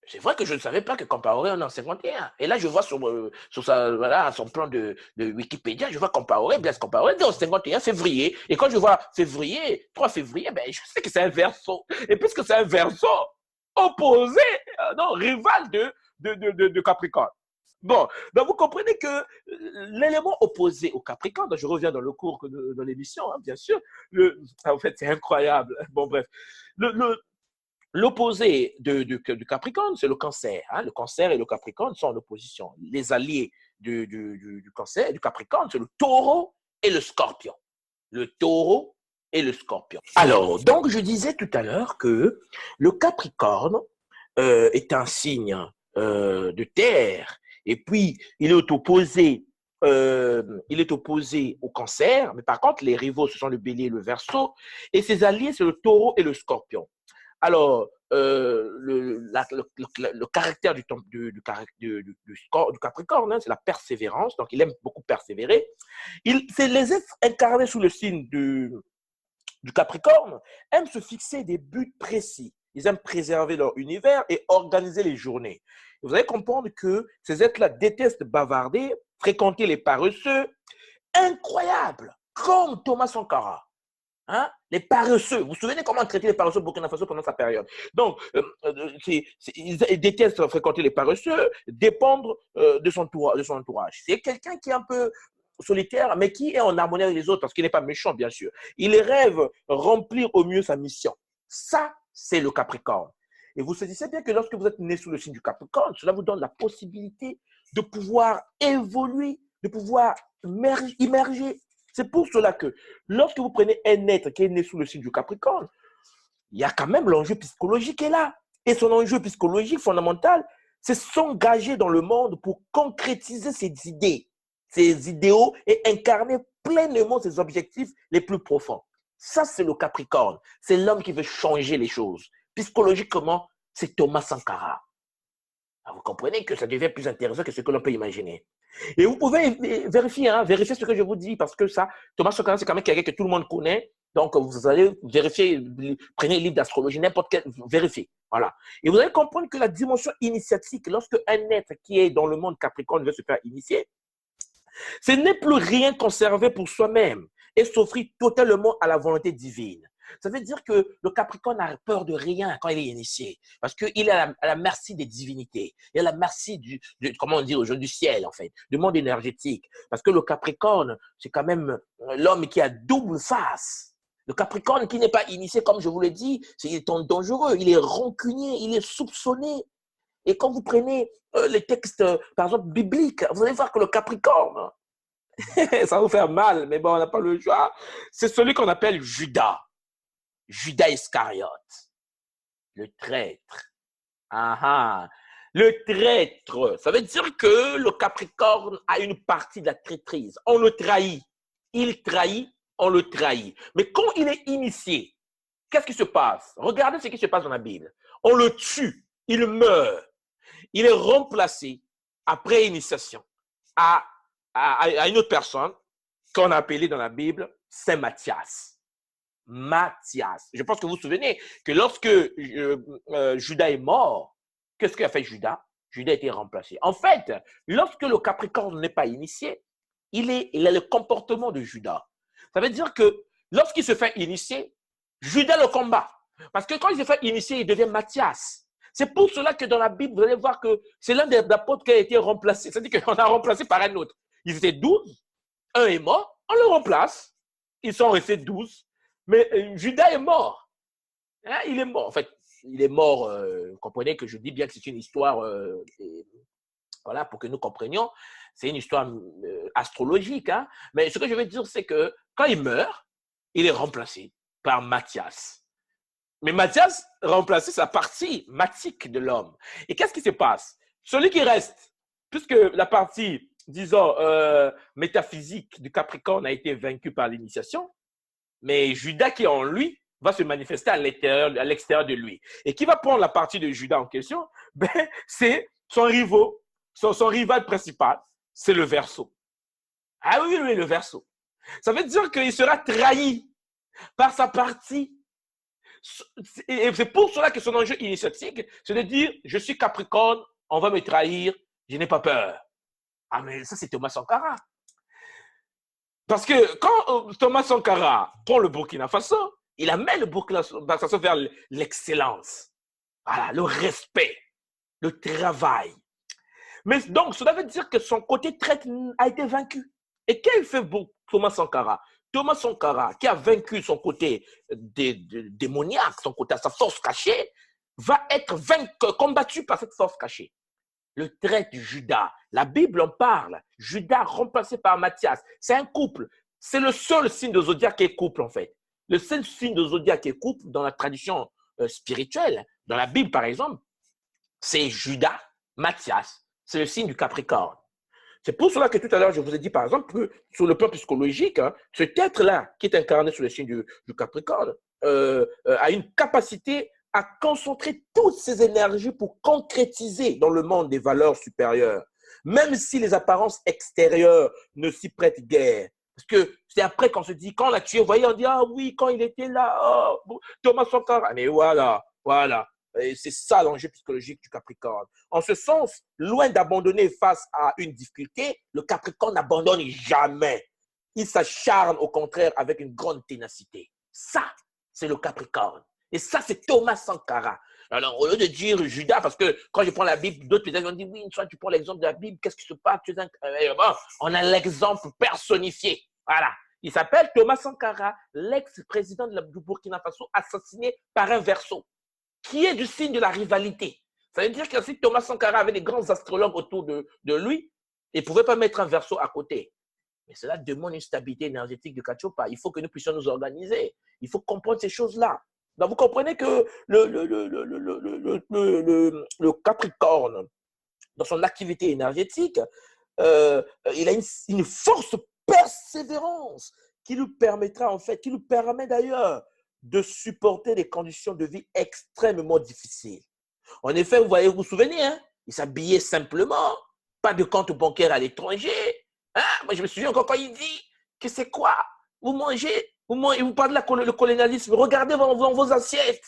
A: C'est vrai que je ne savais pas que Compaoré en 51. Et là, je vois sur son plan de Wikipédia, je vois Compaoré, Blaise Compaoré, en 51 février. Et quand je vois février, 3 février, ben, je sais que c'est un Verseau. Et puisque c'est un Verseau opposé, non, rival de Capricorne. Bon, donc vous comprenez que l'élément opposé au Capricorne, je reviens dans le cours de l'émission, hein, bien sûr, en fait, c'est incroyable. Bon, bref. L'opposé du Capricorne, c'est le Cancer. Hein. Le Cancer et le Capricorne sont en opposition. Les alliés du Cancer et du Capricorne, c'est le Taureau et le Scorpion. Le Taureau et le Scorpion. Alors, donc, je disais tout à l'heure que le Capricorne est un signe de terre. Et puis, il est opposé au Cancer, mais par contre, les rivaux, ce sont le Bélier et le Verseau, et ses alliés, c'est le Taureau et le Scorpion. Alors, le caractère du Capricorne, hein, c'est la persévérance, donc il aime beaucoup persévérer. C'est les êtres incarnés sous le signe du Capricorne aiment se fixer des buts précis. Ils aiment préserver leur univers et organiser les journées. Vous allez comprendre que ces êtres-là détestent bavarder, fréquenter les paresseux. Incroyable, comme Thomas Sankara. Hein? Les paresseux. Vous vous souvenez comment traiter les paresseux au Burkina Faso pendant sa période? Donc, ils détestent fréquenter les paresseux, dépendre de son entourage. C'est quelqu'un qui est un peu solitaire, mais qui est en harmonie avec les autres, parce qu'il n'est pas méchant, bien sûr. Il rêve remplir au mieux sa mission. Ça, c'est le Capricorne. Et vous saisissez bien que lorsque vous êtes né sous le signe du Capricorne, cela vous donne la possibilité de pouvoir évoluer, de pouvoir immerger C'est pour cela que lorsque vous prenez un être qui est né sous le signe du Capricorne, il y a quand même l'enjeu psychologique qui est là. Et son enjeu psychologique fondamental, c'est s'engager dans le monde pour concrétiser ses idées, ses idéaux et incarner pleinement ses objectifs les plus profonds. Ça, c'est le Capricorne. C'est l'homme qui veut changer les choses. Psychologiquement, c'est Thomas Sankara. Alors, vous comprenez que ça devient plus intéressant que ce que l'on peut imaginer. Et vous pouvez vérifier, vérifier ce que je vous dis, parce que ça, Thomas Sankara, c'est quand même quelqu'un que tout le monde connaît. Donc, vous allez vérifier, prenez un livre d'astrologie, n'importe quel, vérifiez. Voilà. Et vous allez comprendre que la dimension initiatique, lorsque un être qui est dans le monde Capricorne veut se faire initier, ce n'est plus rien conservé pour soi-même et s'offrir totalement à la volonté divine. Ça veut dire que le Capricorne a peur de rien quand il est initié, parce qu'il est à la merci des divinités, il est à la merci comment on dit aujourd'hui, du ciel en fait, du monde énergétique. Parce que le Capricorne, c'est quand même l'homme qui a double face. Le Capricorne qui n'est pas initié, comme je vous l'ai dit, il est dangereux, il est rancunier, il est soupçonné. Et quand vous prenez les textes, par exemple, bibliques, vous allez voir que le Capricorne, ça va vous faire mal, mais bon, on n'a pas le choix. C'est celui qu'on appelle Judas. Judas Iscariote. Le traître. Le traître. Ça veut dire que le Capricorne a une partie de la traîtrise. On le trahit. Il trahit, on le trahit. Mais quand il est initié, qu'est-ce qui se passe? Regardez ce qui se passe dans la Bible. On le tue, il meurt. Il est remplacé, après initiation, à une autre personne qu'on a appelée dans la Bible Saint Matthias. Matthias. Je pense que vous vous souvenez que lorsque Judas est mort, qu'est-ce qu'a fait Judas? Judas a été remplacé. En fait, lorsque le Capricorne n'est pas initié, il a le comportement de Judas. Ça veut dire que lorsqu'il se fait initier, Judas le combat. Parce que quand il se fait initier, il devient Matthias. C'est pour cela que dans la Bible, vous allez voir que c'est l'un des apôtres qui a été remplacé. C'est-à-dire qu'on a remplacé par un autre. Ils étaient 12, un est mort, on le remplace. Ils sont restés 12. Mais Judas est mort. Hein, il est mort. En fait, il est mort. Vous comprenez que je dis bien que c'est une histoire, voilà, pour que nous comprenions, c'est une histoire astrologique. Hein. Mais ce que je veux dire, c'est que quand il meurt, il est remplacé par Matthias. Mais Matthias remplacé sa partie matique de l'homme. Et qu'est-ce qui se passe? Celui qui reste, puisque la partie, disons, métaphysique du Capricorne a été vaincue par l'initiation, mais Judas qui est en lui va se manifester à l'extérieur de lui. Et qui va prendre la partie de Judas en question? Ben, c'est son rival principal, c'est le Verseau. Ah oui, le Verseau. Ça veut dire qu'il sera trahi par sa partie. Et c'est pour cela que son enjeu initiatique, c'est de dire, je suis Capricorne, on va me trahir, je n'ai pas peur. Ah, mais ça, c'est Thomas Sankara. Parce que quand Thomas Sankara prend le Burkina Faso, il amène le Burkina Faso vers l'excellence, voilà, le respect, le travail. Mais donc, cela veut dire que son côté traître a été vaincu. Et quel fait Thomas Sankara? Thomas Sankara, qui a vaincu son côté démoniaque, son côté, sa force cachée, va être combattu par cette force cachée. Le traître Judas, la Bible en parle. Judas remplacé par Matthias. C'est un couple. C'est le seul signe de zodiaque qui est couple, en fait. Le seul signe de zodiaque qui est couple dans la tradition spirituelle, dans la Bible, par exemple, c'est Judas, Matthias. C'est le signe du Capricorne. C'est pour cela que tout à l'heure, je vous ai dit, par exemple, que sur le plan psychologique, cet être-là, qui est incarné sur le signe du Capricorne, a une capacité à concentrer toutes ses énergies pour concrétiser dans le monde des valeurs supérieures, même si les apparences extérieures ne s'y prêtent guère. Parce que c'est après qu'on se dit, quand on l'a tué, vous voyez, on dit, ah oui, quand il était là, oh, Thomas Sankara. Mais voilà. C'est ça l'enjeu psychologique du Capricorne. En ce sens, loin d'abandonner face à une difficulté, le Capricorne n'abandonne jamais. Il s'acharne au contraire avec une grande ténacité. Ça, c'est le Capricorne. Et ça, c'est Thomas Sankara. Alors, au lieu de dire Judas, parce que quand je prends la Bible, d'autres peut-être vont dire, oui, soit tu prends l'exemple de la Bible, qu'est-ce qui se passe? On a l'exemple personnifié. Voilà. Il s'appelle Thomas Sankara, l'ex-président du Burkina Faso, assassiné par un Verseau, qui est du signe de la rivalité. Ça veut dire que si Thomas Sankara avait des grands astrologues autour de lui, il ne pouvait pas mettre un Verseau à côté. Mais cela demande une stabilité énergétique de Cachopa. Il faut que nous puissions nous organiser. Il faut comprendre ces choses-là. Donc, vous comprenez que le Capricorne, dans son activité énergétique, il a une force persévérance qui lui permettra, en fait, qui lui permet d'ailleurs de supporter des conditions de vie extrêmement difficiles. En effet, vous voyez, vous vous souvenez, hein, il s'habillait simplement, pas de compte bancaire à l'étranger. Hein? Moi, je me souviens encore quand il dit que c'est quoi? Vous mangez, vous parlez de le colonialisme. Regardez dans vos assiettes.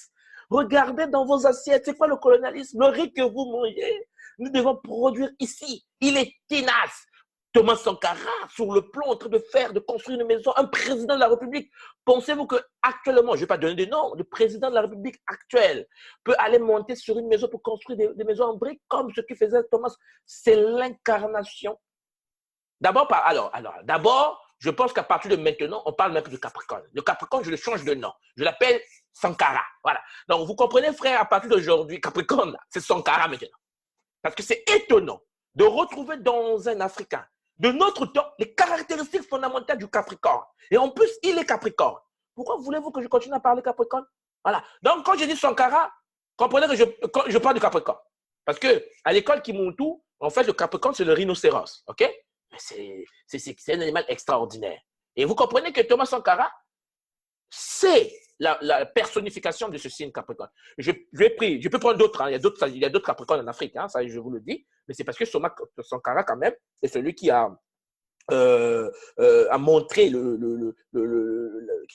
A: Regardez dans vos assiettes. C'est quoi le colonialisme? Le riz que vous mangez, nous devons produire ici. Il est tenace. Thomas Sankara, sur le plan en train de construire une maison, un président de la République. Pensez-vous qu'actuellement, je ne vais pas donner de nom, le président de la République actuel peut aller monter sur une maison pour construire des maisons en briques comme ce que faisait Thomas? C'est l'incarnation. D'abord, je pense qu'à partir de maintenant, on parle même du Capricorne. Le Capricorne, je le change de nom. Je l'appelle Sankara. Voilà. Donc, vous comprenez, frère, à partir d'aujourd'hui, Capricorne, c'est Sankara maintenant. Parce que c'est étonnant de retrouver dans un Africain de notre temps les caractéristiques fondamentales du Capricorne. Et en plus, il est Capricorne. Pourquoi voulez-vous que je continue à parler Capricorne? Voilà. Donc, quand je dis Sankara, comprenez que je parle du Capricorne. Parce qu'à l'école Kimuntu, en fait, le Capricorne, c'est le rhinocéros. OK? C'est un animal extraordinaire. Et vous comprenez que Thomas Sankara, c'est la personnification de ce signe Capricorne. Je peux prendre d'autres. Hein. Il y a d'autres Capricornes en Afrique, hein, ça je vous le dis. Mais c'est parce que Sankara, quand même, c'est celui qui a montré,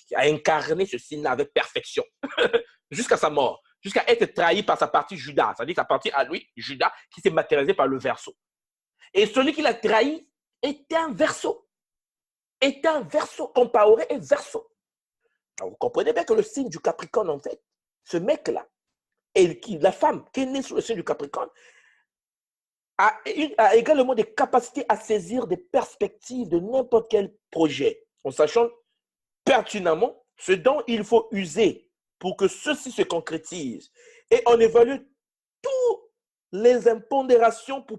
A: qui a incarné ce signe avec perfection jusqu'à sa mort, jusqu'à être trahi par sa partie Judas. C'est-à-dire sa partie à lui, Judas, qui s'est matérialisé par le Verseau. Et celui qui l'a trahi était un Verseau. Compaoré et Verseau. Alors, vous comprenez bien que le signe du Capricorne, en fait, ce mec-là, et la femme qui est née sous le signe du Capricorne, a également des capacités à saisir des perspectives de n'importe quel projet, en sachant pertinemment ce dont il faut user pour que ceci se concrétise. Et on évalue toutes les impondérations pour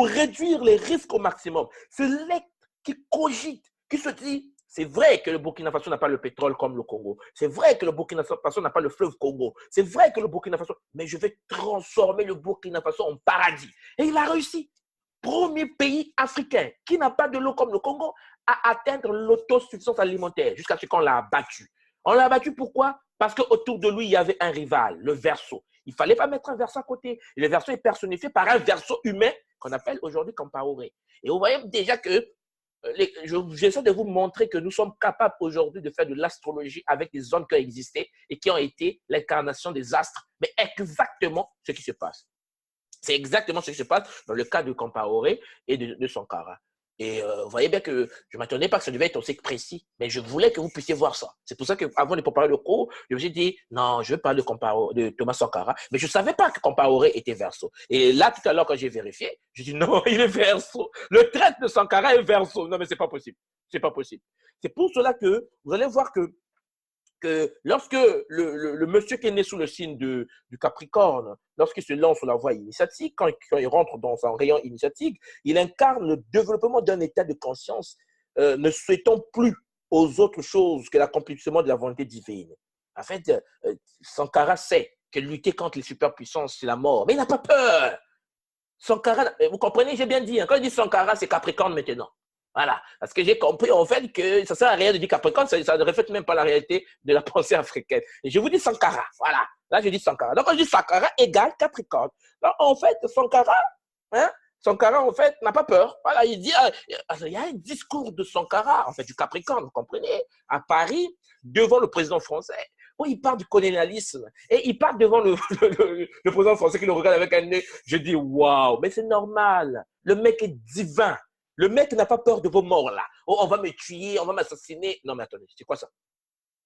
A: réduire les risques au maximum. C'est l'être qui cogite, qui se dit, c'est vrai que le Burkina Faso n'a pas le pétrole comme le Congo. C'est vrai que le Burkina Faso n'a pas le fleuve Congo. C'est vrai que le Burkina Faso... Mais je vais transformer le Burkina Faso en paradis. Et il a réussi. Premier pays africain qui n'a pas de l'eau comme le Congo à atteindre l'autosuffisance alimentaire jusqu'à ce qu'on l'a abattu. On l'a abattu pourquoi? Parce qu'autour de lui, il y avait un rival, le Verseau. Il ne fallait pas mettre un Verseau à côté. Et le Verseau est personnifié par un Verseau humain qu'on appelle aujourd'hui Compaoré. Et vous voyez déjà que j'essaie de vous montrer que nous sommes capables aujourd'hui de faire de l'astrologie avec des zones qui ont existé et qui ont été l'incarnation des astres. Mais exactement ce qui se passe. C'est exactement ce qui se passe dans le cas de Compaoré et de Sankara. Et vous voyez bien que je ne m'attendais pas que ça devait être aussi précis, mais je voulais que vous puissiez voir ça. C'est pour ça qu'avant de préparer le cours, je me suis dit, non, je veux parler de Thomas Sankara, mais je ne savais pas que Compaoré était Verseau. Et là, tout à l'heure, quand j'ai vérifié, je dis, non, il est Verseau. Le trait de Sankara est Verseau. Non, mais ce n'est pas possible. Ce n'est pas possible. C'est pour cela que vous allez voir que lorsque le monsieur qui est né sous le signe du Capricorne, lorsqu'il se lance sur la voie initiatique, quand il rentre dans un rayon initiatique, il incarne le développement d'un état de conscience, ne souhaitant plus aux autres choses que l'accomplissement de la volonté divine. En fait, Sankara sait que lutter contre les superpuissances, c'est la mort. Mais il n'a pas peur. Sankara, vous comprenez, j'ai bien dit, hein, quand je dis Sankara, c'est Capricorne maintenant. Voilà, parce que j'ai compris en fait que ça ne sert à rien de dire Capricorne, ça ne reflète même pas la réalité de la pensée africaine. Et je vous dis Sankara, voilà, là je dis Sankara. Donc quand je dis Sankara égale Capricorne. Donc en fait, Sankara en fait n'a pas peur. Voilà, il dit, il y a un discours de Sankara, en fait du Capricorne, vous comprenez, à Paris, devant le président français. où il parle du colonialisme et il parle devant le président français qui le regarde avec un œil. Je dis, waouh, mais c'est normal. Le mec est divin. Le mec n'a pas peur de vos morts là. Oh, on va me tuer, on va m'assassiner. Non, mais attendez, c'est quoi ça?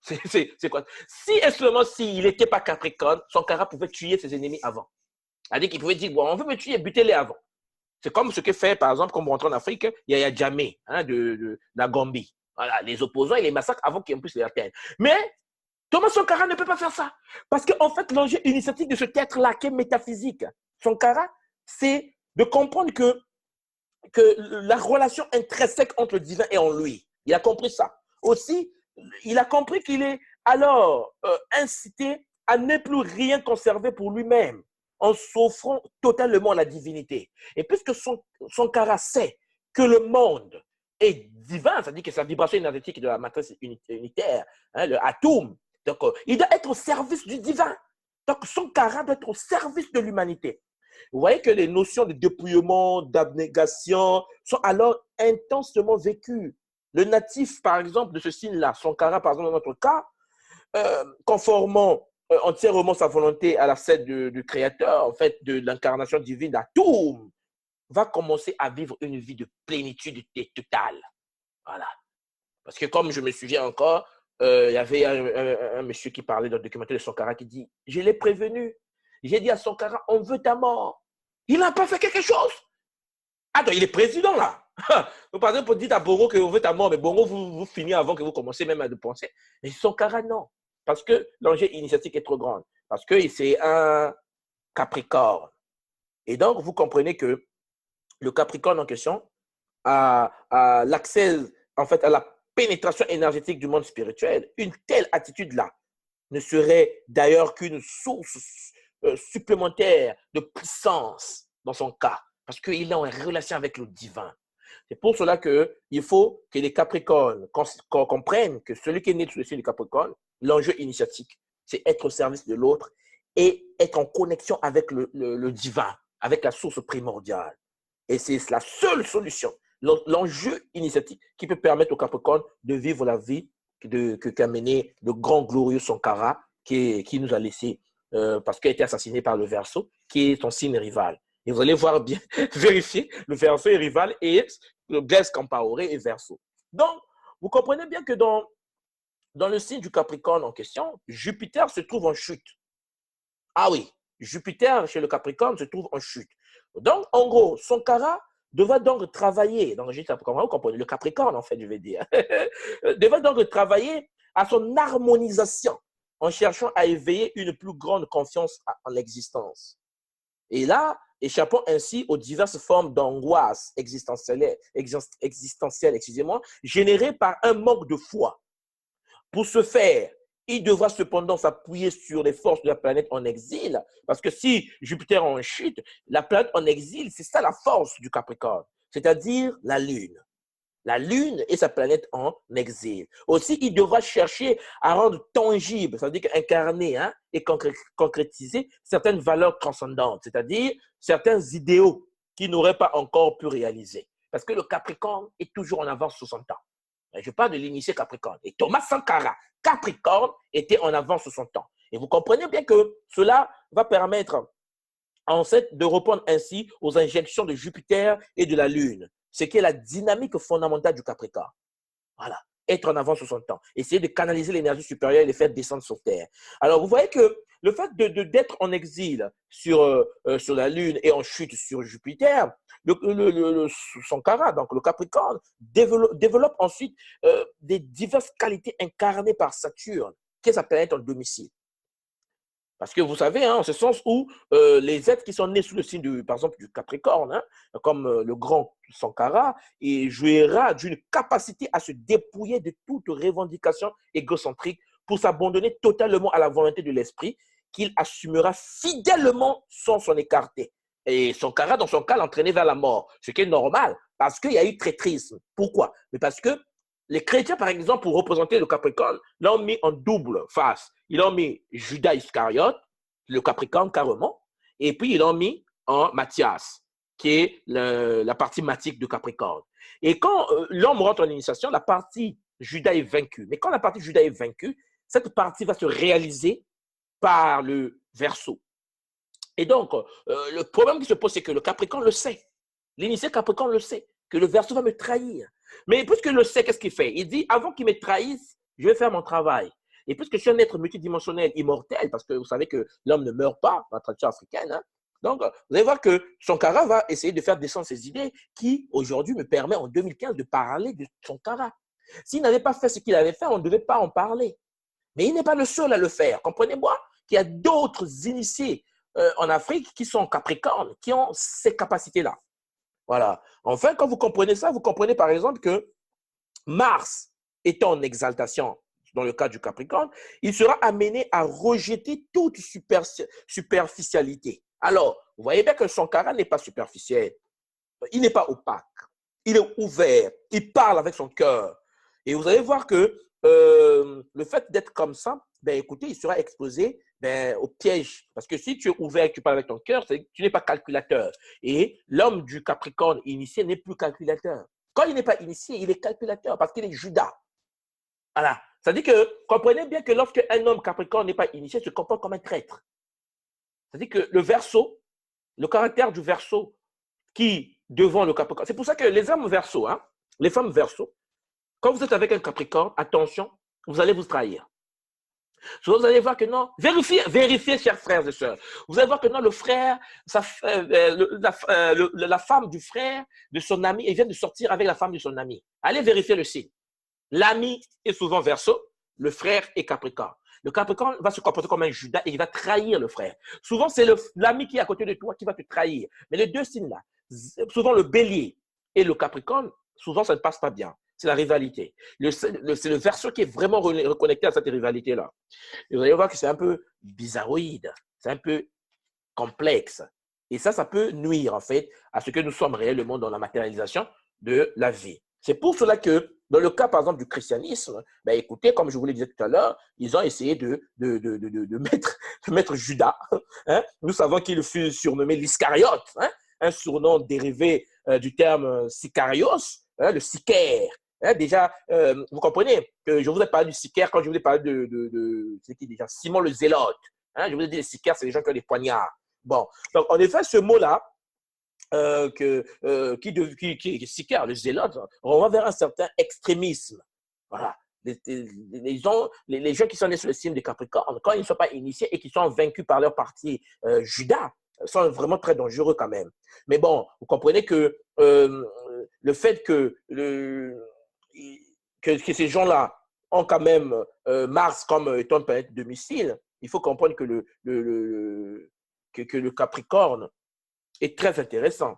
A: C'est quoi? Si et seulement s'il n'était pas Capricorne, Sankara pouvait tuer ses ennemis avant. C'est-à-dire qu'il pouvait dire, bon, on veut me tuer, butez-les avant. C'est comme ce que fait, par exemple, comme on rentre en Afrique, il y a Djamé, hein, de la Gambie. Voilà, les opposants, ils les massacrent avant qu'ils puissent les atteindre. Mais Thomas Sankara ne peut pas faire ça. Parce qu'en fait, l'enjeu initiatique de ce être-là, qui est métaphysique, Sankara, c'est de comprendre que que la relation intrinsèque entre le divin et en lui. Il a compris ça. Aussi, il a compris qu'il est alors incité à ne plus rien conserver pour lui-même en s'offrant totalement à la divinité. Et puisque Sankara sait que le monde est divin, c'est-à-dire que sa vibration énergétique de la matrice unitaire, hein, le atome, donc il doit être au service du divin. Donc Sankara doit être au service de l'humanité. Vous voyez que les notions de dépouillement, d'abnégation sont alors intensément vécues. Le natif, par exemple, de ce signe-là, Sankara, par exemple, dans notre cas, conformant entièrement sa volonté à la celle du Créateur, en fait, de l'incarnation divine d'Atoum, va commencer à vivre une vie de plénitude totale. Voilà. Parce que comme je me souviens encore, il y avait un monsieur qui parlait dans le documentaire de Sankara qui dit « Je l'ai prévenu. J'ai dit à Sankara, on veut ta mort. Il n'a pas fait quelque chose. Attends, il est président là. Par exemple, vous dites à Bongo que vous veut ta mort, mais Bongo, vous finissez avant que vous commenciez même à le penser. Mais Sankara, non. Parce que l'enjeu initiatique est trop grand. Parce que c'est un Capricorne. Et donc, vous comprenez que le Capricorne en question a l'accès, en fait, à la pénétration énergétique du monde spirituel. Une telle attitude-là ne serait d'ailleurs qu'une source supplémentaire de puissance dans son cas, parce qu'il est en relation avec le divin. C'est pour cela qu'il faut que les Capricornes comprennent que celui qui est né sous le signe du Capricorne, l'enjeu initiatique, c'est être au service de l'autre et être en connexion avec le divin, avec la source primordiale. Et c'est la seule solution, l'enjeu initiatique qui peut permettre au Capricorne de vivre la vie qu'a mené le grand glorieux Sankara qui nous a laissé parce qu'il a été assassiné par le Verseau, qui est son signe rival. Et vous allez voir bien, vérifier, le Verseau est rival et le Blaise Compaoré est Verseau. Donc, vous comprenez bien que dans le signe du Capricorne en question, Jupiter se trouve en chute. Ah oui, Jupiter chez le Capricorne se trouve en chute. Donc, en gros, Sankara devra donc travailler, donc vous comprenez, le Capricorne en fait, je vais dire, devra donc travailler à son harmonisation en cherchant à éveiller une plus grande confiance en l'existence. Et là, échappant ainsi aux diverses formes d'angoisse existentielle, excusez-moi, générées par un manque de foi. Pour ce faire, il devra cependant s'appuyer sur les forces de la planète en exil, parce que si Jupiter est en chute, la planète en exil, c'est ça la force du Capricorne, c'est-à-dire la Lune. La Lune est sa planète en exil. Aussi, il devra chercher à rendre tangible, c'est-à-dire incarner et concrétiser certaines valeurs transcendantes, c'est-à-dire certains idéaux qu'il n'aurait pas encore pu réaliser. Parce que le Capricorne est toujours en avance sur son temps. Je parle de l'initié Capricorne. Et Thomas Sankara, Capricorne, était en avance sur son temps. Et vous comprenez bien que cela va permettre en fait de répondre ainsi aux injections de Jupiter et de la Lune, ce qui est la dynamique fondamentale du Capricorne. Voilà, être en avance sur son temps, essayer de canaliser l'énergie supérieure et les faire descendre sur Terre. Alors, vous voyez que le fait d'être en exil sur la Lune et en chute sur Jupiter, le Sankara, donc le Capricorne, développe ensuite des diverses qualités incarnées par Saturne, qui est sa planète en domicile. Parce que vous savez, en ce sens où les êtres qui sont nés sous le signe, par exemple, du Capricorne, comme le grand Sankara, il jouira d'une capacité à se dépouiller de toute revendication égocentrique pour s'abandonner totalement à la volonté de l'esprit qu'il assumera fidèlement sans s'en écarter. Et Sankara, dans son cas, l'entraîner vers la mort, ce qui est normal, parce qu'il y a eu traîtrisme. Pourquoi? Mais parce que les chrétiens, par exemple, pour représenter le Capricorne, l'ont mis en double face. Ils ont mis Judas Iscariote, le Capricorne carrément, et puis ils l'ont mis en Matthias, qui est la partie mathique du Capricorne. Et quand l'homme rentre en initiation, la partie Judas est vaincue. Mais quand la partie Judas est vaincue, cette partie va se réaliser par le Verseau. Et donc, le problème qui se pose, c'est que le Capricorne le sait. L'initié Capricorne le sait, que le Verseau va me trahir. Mais puisqu'il le sait, qu'est-ce qu'il fait? Il dit, avant qu'il me trahisse, je vais faire mon travail. Et puisque je suis un être multidimensionnel, immortel, parce que vous savez que l'homme ne meurt pas dans la tradition africaine, donc vous allez voir que Sankara va essayer de faire descendre ses idées qui, aujourd'hui, me permet en 2015 de parler de Sankara. S'il n'avait pas fait ce qu'il avait fait, on ne devait pas en parler. Mais il n'est pas le seul à le faire. Comprenez-moi qu'il y a d'autres initiés en Afrique qui sont Capricornes, qui ont ces capacités-là. Voilà. Enfin, quand vous comprenez ça, vous comprenez par exemple que Mars étant en exaltation dans le cas du Capricorne, il sera amené à rejeter toute superficialité. Alors, vous voyez bien que son caractère n'est pas superficiel, il n'est pas opaque, il est ouvert, il parle avec son cœur. Et vous allez voir que le fait d'être comme ça, ben écoutez, il sera exposé au piège. Parce que si tu es ouvert et que tu parles avec ton cœur, tu n'es pas calculateur. Et l'homme du Capricorne initié n'est plus calculateur. Quand il n'est pas initié, il est calculateur parce qu'il est Judas. Voilà. Ça dit que, comprenez bien que lorsque un homme Capricorne n'est pas initié, il se comporte comme un traître. C'est-à-dire que le Verseau, le caractère du Verseau qui, devant le Capricorne, c'est pour ça que les hommes Verseau, hein, les femmes Verseau, quand vous êtes avec un Capricorne, attention, vous allez vous trahir. Souvent, vous allez voir que non, vérifiez, chers frères et sœurs. Vous allez voir que non, le frère, la femme du frère, de son ami, elle vient de sortir avec la femme de son ami. Allez vérifier le signe. L'ami est souvent Verseau, le frère est Capricorne. Le Capricorne va se comporter comme un Judas et il va trahir le frère. Souvent, c'est l'ami qui est à côté de toi qui va te trahir. Mais les deux signes-là, souvent le Bélier et le Capricorne, souvent ça ne passe pas bien. C'est la rivalité. C'est le Verseau qui est vraiment reconnecté à cette rivalité-là. Et vous allez voir que c'est un peu bizarroïde, c'est un peu complexe. Et ça peut nuire en fait à ce que nous sommes réellement dans la matérialisation de la vie. C'est pour cela que, dans le cas, par exemple, du christianisme, ben, écoutez, comme je vous le disais tout à l'heure, ils ont essayé de mettre Judas. Hein. Nous savons qu'il fut surnommé l'Iscariote, hein, un surnom dérivé du terme Sicarios, hein, le sicaire. Hein, déjà, vous comprenez que je vous ai parlé du sicaire quand je vous ai parlé c'est qui déjà Simon le Zélote. Hein, je vous ai dit, les sicaires, c'est les gens qui ont des poignards. Bon, donc en effet, ce mot-là, qui est sicaire, le zélote, on va vers un certain extrémisme. Voilà. Les gens qui sont nés sur le signe de Capricorne, quand ils ne sont pas initiés et qui sont vaincus par leur parti Judas, sont vraiment très dangereux quand même. Mais bon, vous comprenez que le fait que ces gens-là ont quand même Mars comme étant une planète de missile, il faut comprendre que le Capricorne est très intéressant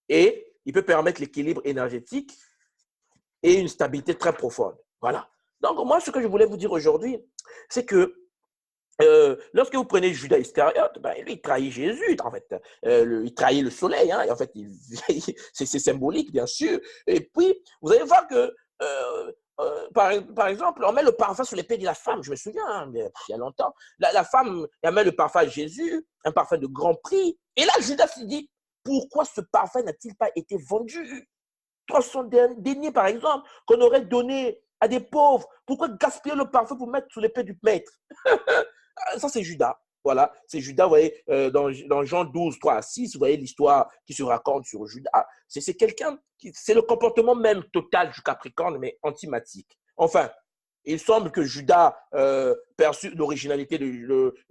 A: et il peut permettre l'équilibre énergétique et une stabilité très profonde. Voilà. Donc, moi, ce que je voulais vous dire aujourd'hui, c'est que lorsque vous prenez Judas Iscariote, ben, lui, il trahit Jésus, en fait. Il trahit le soleil, hein, et en fait, c'est symbolique, bien sûr. Et puis, vous allez voir que, par exemple, on met le parfum sur les pieds de la femme, je me souviens, hein, il y a longtemps. La femme, elle met le parfum à Jésus, un parfum de grand prix. Et là, Judas se dit, pourquoi ce parfum n'a-t-il pas été vendu? 300 deniers, par exemple, qu'on aurait donné à des pauvres. Pourquoi gaspiller le parfum pour mettre sous les pieds du maître? Ça, c'est Judas. Voilà, c'est Judas, vous voyez, dans Jean 12, 3 à 6, vous voyez l'histoire qui se raconte sur Judas. C'est quelqu'un c'est le comportement même total du Capricorne, mais antimatique. Enfin, il semble que Judas perçut l'originalité,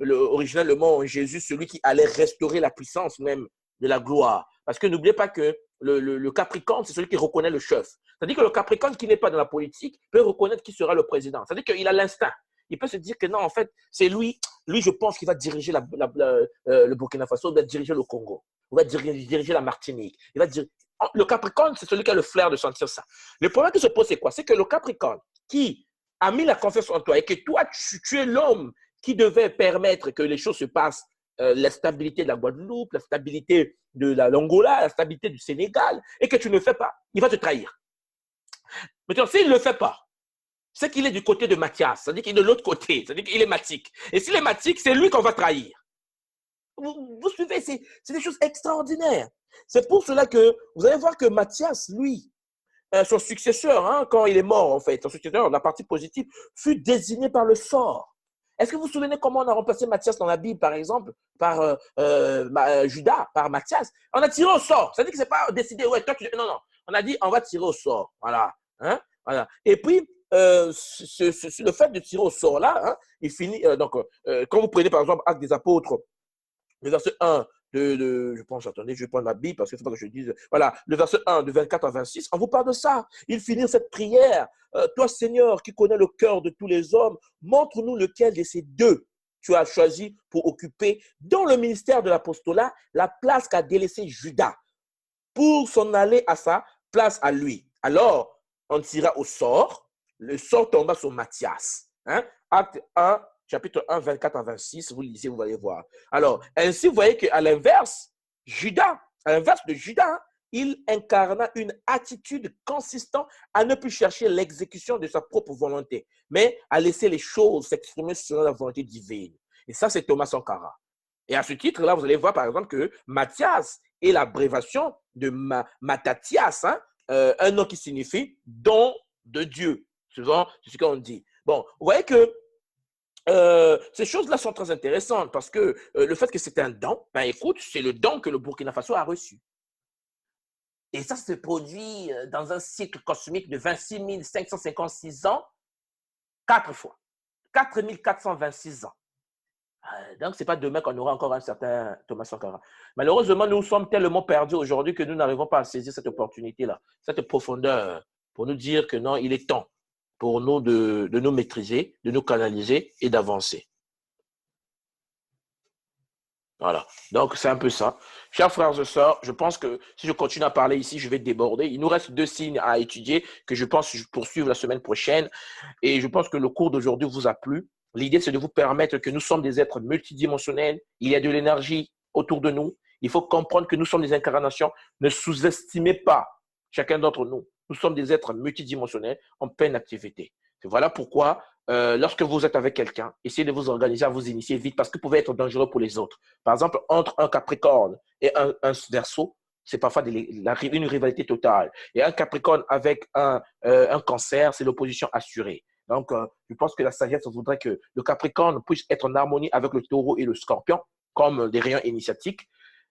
A: originalement en Jésus, celui qui allait restaurer la puissance même de la gloire. Parce que n'oubliez pas que le Capricorne, c'est celui qui reconnaît le chef. C'est-à-dire que le Capricorne qui n'est pas dans la politique peut reconnaître qui sera le président. C'est-à-dire qu'il a l'instinct. Il peut se dire que non, en fait, c'est lui, je pense qu'il va diriger le Burkina Faso, il va diriger le Congo, il va diriger la Martinique. Le Capricorne, c'est celui qui a le flair de sentir ça. Le problème qui se pose, c'est quoi? C'est que le Capricorne qui a mis la confiance en toi et que toi, tu es l'homme qui devait permettre que les choses se passent, la stabilité de la Guadeloupe, la stabilité de l'Angola, la stabilité du Sénégal, et que tu ne le fais pas, il va te trahir. Maintenant, s'il ne le fait pas, c'est qu'il est du côté de Mathias, c'est-à-dire qu'il est de l'autre côté, c'est-à-dire qu'il est matique. Et s'il est matique, c'est lui qu'on va trahir. Vous suivez, c'est des choses extraordinaires. C'est pour cela que vous allez voir que Mathias, lui, son successeur, hein, quand il est mort, en fait, son successeur, la partie positive, fut désigné par le sort. Est-ce que vous vous souvenez comment on a remplacé Mathias dans la Bible, par exemple, par Judas, par Mathias? On a tiré au sort. C'est-à-dire que ce n'est pas décidé, ouais, toi, non, non. On a dit, on va tirer au sort. Voilà. Hein? Voilà. Et puis, le fait de tirer au sort là, hein, il finit. Quand vous prenez par exemple Actes des Apôtres, le verset 1 je pense, attendez, je vais prendre la Bible parce que c'est pas que je dise. Voilà, le verset 1 de 24 à 26, on vous parle de ça. Il finit cette prière. Toi, Seigneur, qui connais le cœur de tous les hommes, montre-nous lequel de ces deux tu as choisi pour occuper dans le ministère de l'apostolat la place qu'a délaissé Judas. pour s'en aller à sa place à lui. Alors, on tira au sort. Le sort tomba sur Matthias. Hein? Acte 1, chapitre 1, 24 à 26. Vous lisez, vous allez voir. Alors, ainsi, vous voyez qu'à l'inverse, Judas, à l'inverse de Judas, il incarna une attitude consistant à ne plus chercher l'exécution de sa propre volonté, mais à laisser les choses s'exprimer selon la volonté divine. Et ça, c'est Thomas Sankara. Et à ce titre-là, vous allez voir par exemple que Matthias est l'abréviation de Mattathias, hein, un nom qui signifie don de Dieu. Souvent, c'est ce qu'on dit. Bon, vous voyez que ces choses-là sont très intéressantes parce que le fait que c'est un don, ben écoute, c'est le don que le Burkina Faso a reçu. Et ça se produit dans un cycle cosmique de 26 556 ans, 4 fois. 4 426 ans. Donc, ce n'est pas demain qu'on aura encore un certain Thomas Sankara. Malheureusement, nous sommes tellement perdus aujourd'hui que nous n'arrivons pas à saisir cette opportunité-là, cette profondeur, pour nous dire que non, il est temps pour nous de nous maîtriser, de nous canaliser et d'avancer. Voilà. Donc, c'est un peu ça. Chers frères et sœurs, je pense que si je continue à parler ici, je vais déborder. Il nous reste 2 signes à étudier que je pense poursuivre la semaine prochaine. Et je pense que le cours d'aujourd'hui vous a plu. L'idée, c'est de vous permettre que nous sommes des êtres multidimensionnels. Il y a de l'énergie autour de nous. Il faut comprendre que nous sommes des incarnations. Ne sous-estimez pas chacun d'entre nous. Nous sommes des êtres multidimensionnels en pleine activité. Voilà pourquoi, lorsque vous êtes avec quelqu'un, essayez de vous organiser à vous initier vite parce que vous pouvez être dangereux pour les autres. Par exemple, entre un Capricorne et un Verseau, c'est parfois une rivalité totale. Et un Capricorne avec un Cancer, c'est l'opposition assurée. Donc, je pense que la sagesse voudrait que le Capricorne puisse être en harmonie avec le Taureau et le Scorpion, comme des rayons initiatiques.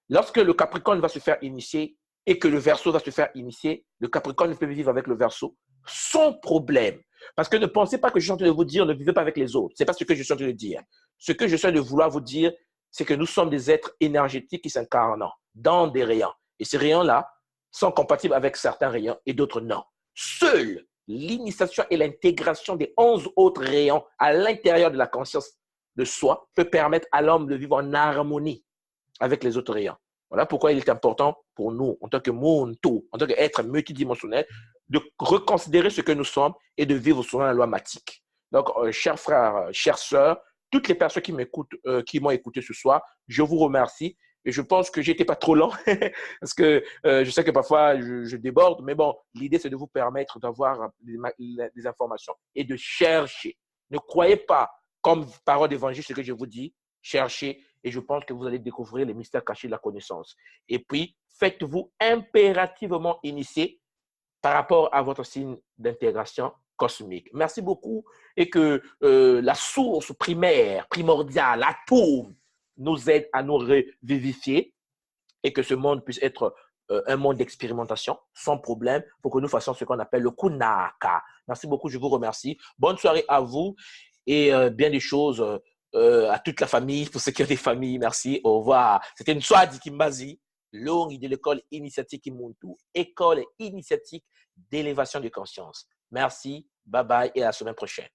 A: Lorsque le Capricorne va se faire initier et que le Verseau va se faire initier, le Capricorne peut vivre avec le Verseau sans problème. Parce que ne pensez pas que je suis en train de vous dire ne vivez pas avec les autres. Ce n'est pas ce que je suis en train de dire. Ce que je suis en train de vouloir vous dire, c'est que nous sommes des êtres énergétiques qui s'incarnent dans des rayons. Et ces rayons-là sont compatibles avec certains rayons et d'autres non. Seule l'initiation et l'intégration des 11 autres rayons à l'intérieur de la conscience de soi peut permettre à l'homme de vivre en harmonie avec les autres rayons. Voilà pourquoi il est important pour nous, en tant que monde, en tant qu'être multidimensionnel, de reconsidérer ce que nous sommes et de vivre selon la loi matique. Donc, chers frères, chères sœurs, toutes les personnes qui m'écoutent, qui m'ont écouté ce soir, je vous remercie. Et je pense que j'étais pas trop lent parce que je sais que parfois je déborde, mais bon, l'idée c'est de vous permettre d'avoir des informations et de chercher. Ne croyez pas, comme parole d'évangile, ce que je vous dis, cherchez et je pense que vous allez découvrir les mystères cachés de la connaissance. Et puis, faites-vous impérativement initier par rapport à votre signe d'intégration cosmique. Merci beaucoup et que la source primaire, primordiale, l'atome, nous aide à nous revivifier et que ce monde puisse être un monde d'expérimentation sans problème pour que nous fassions ce qu'on appelle le kunaka. Merci beaucoup, je vous remercie. Bonne soirée à vous et bien des choses à toute la famille, pour ceux qui ont des familles. Merci, au revoir. C'était une soirée d'Ikimbazi, longue de l'école initiatique Imuntu, école initiatique d'élévation de conscience. Merci, bye bye et à la semaine prochaine.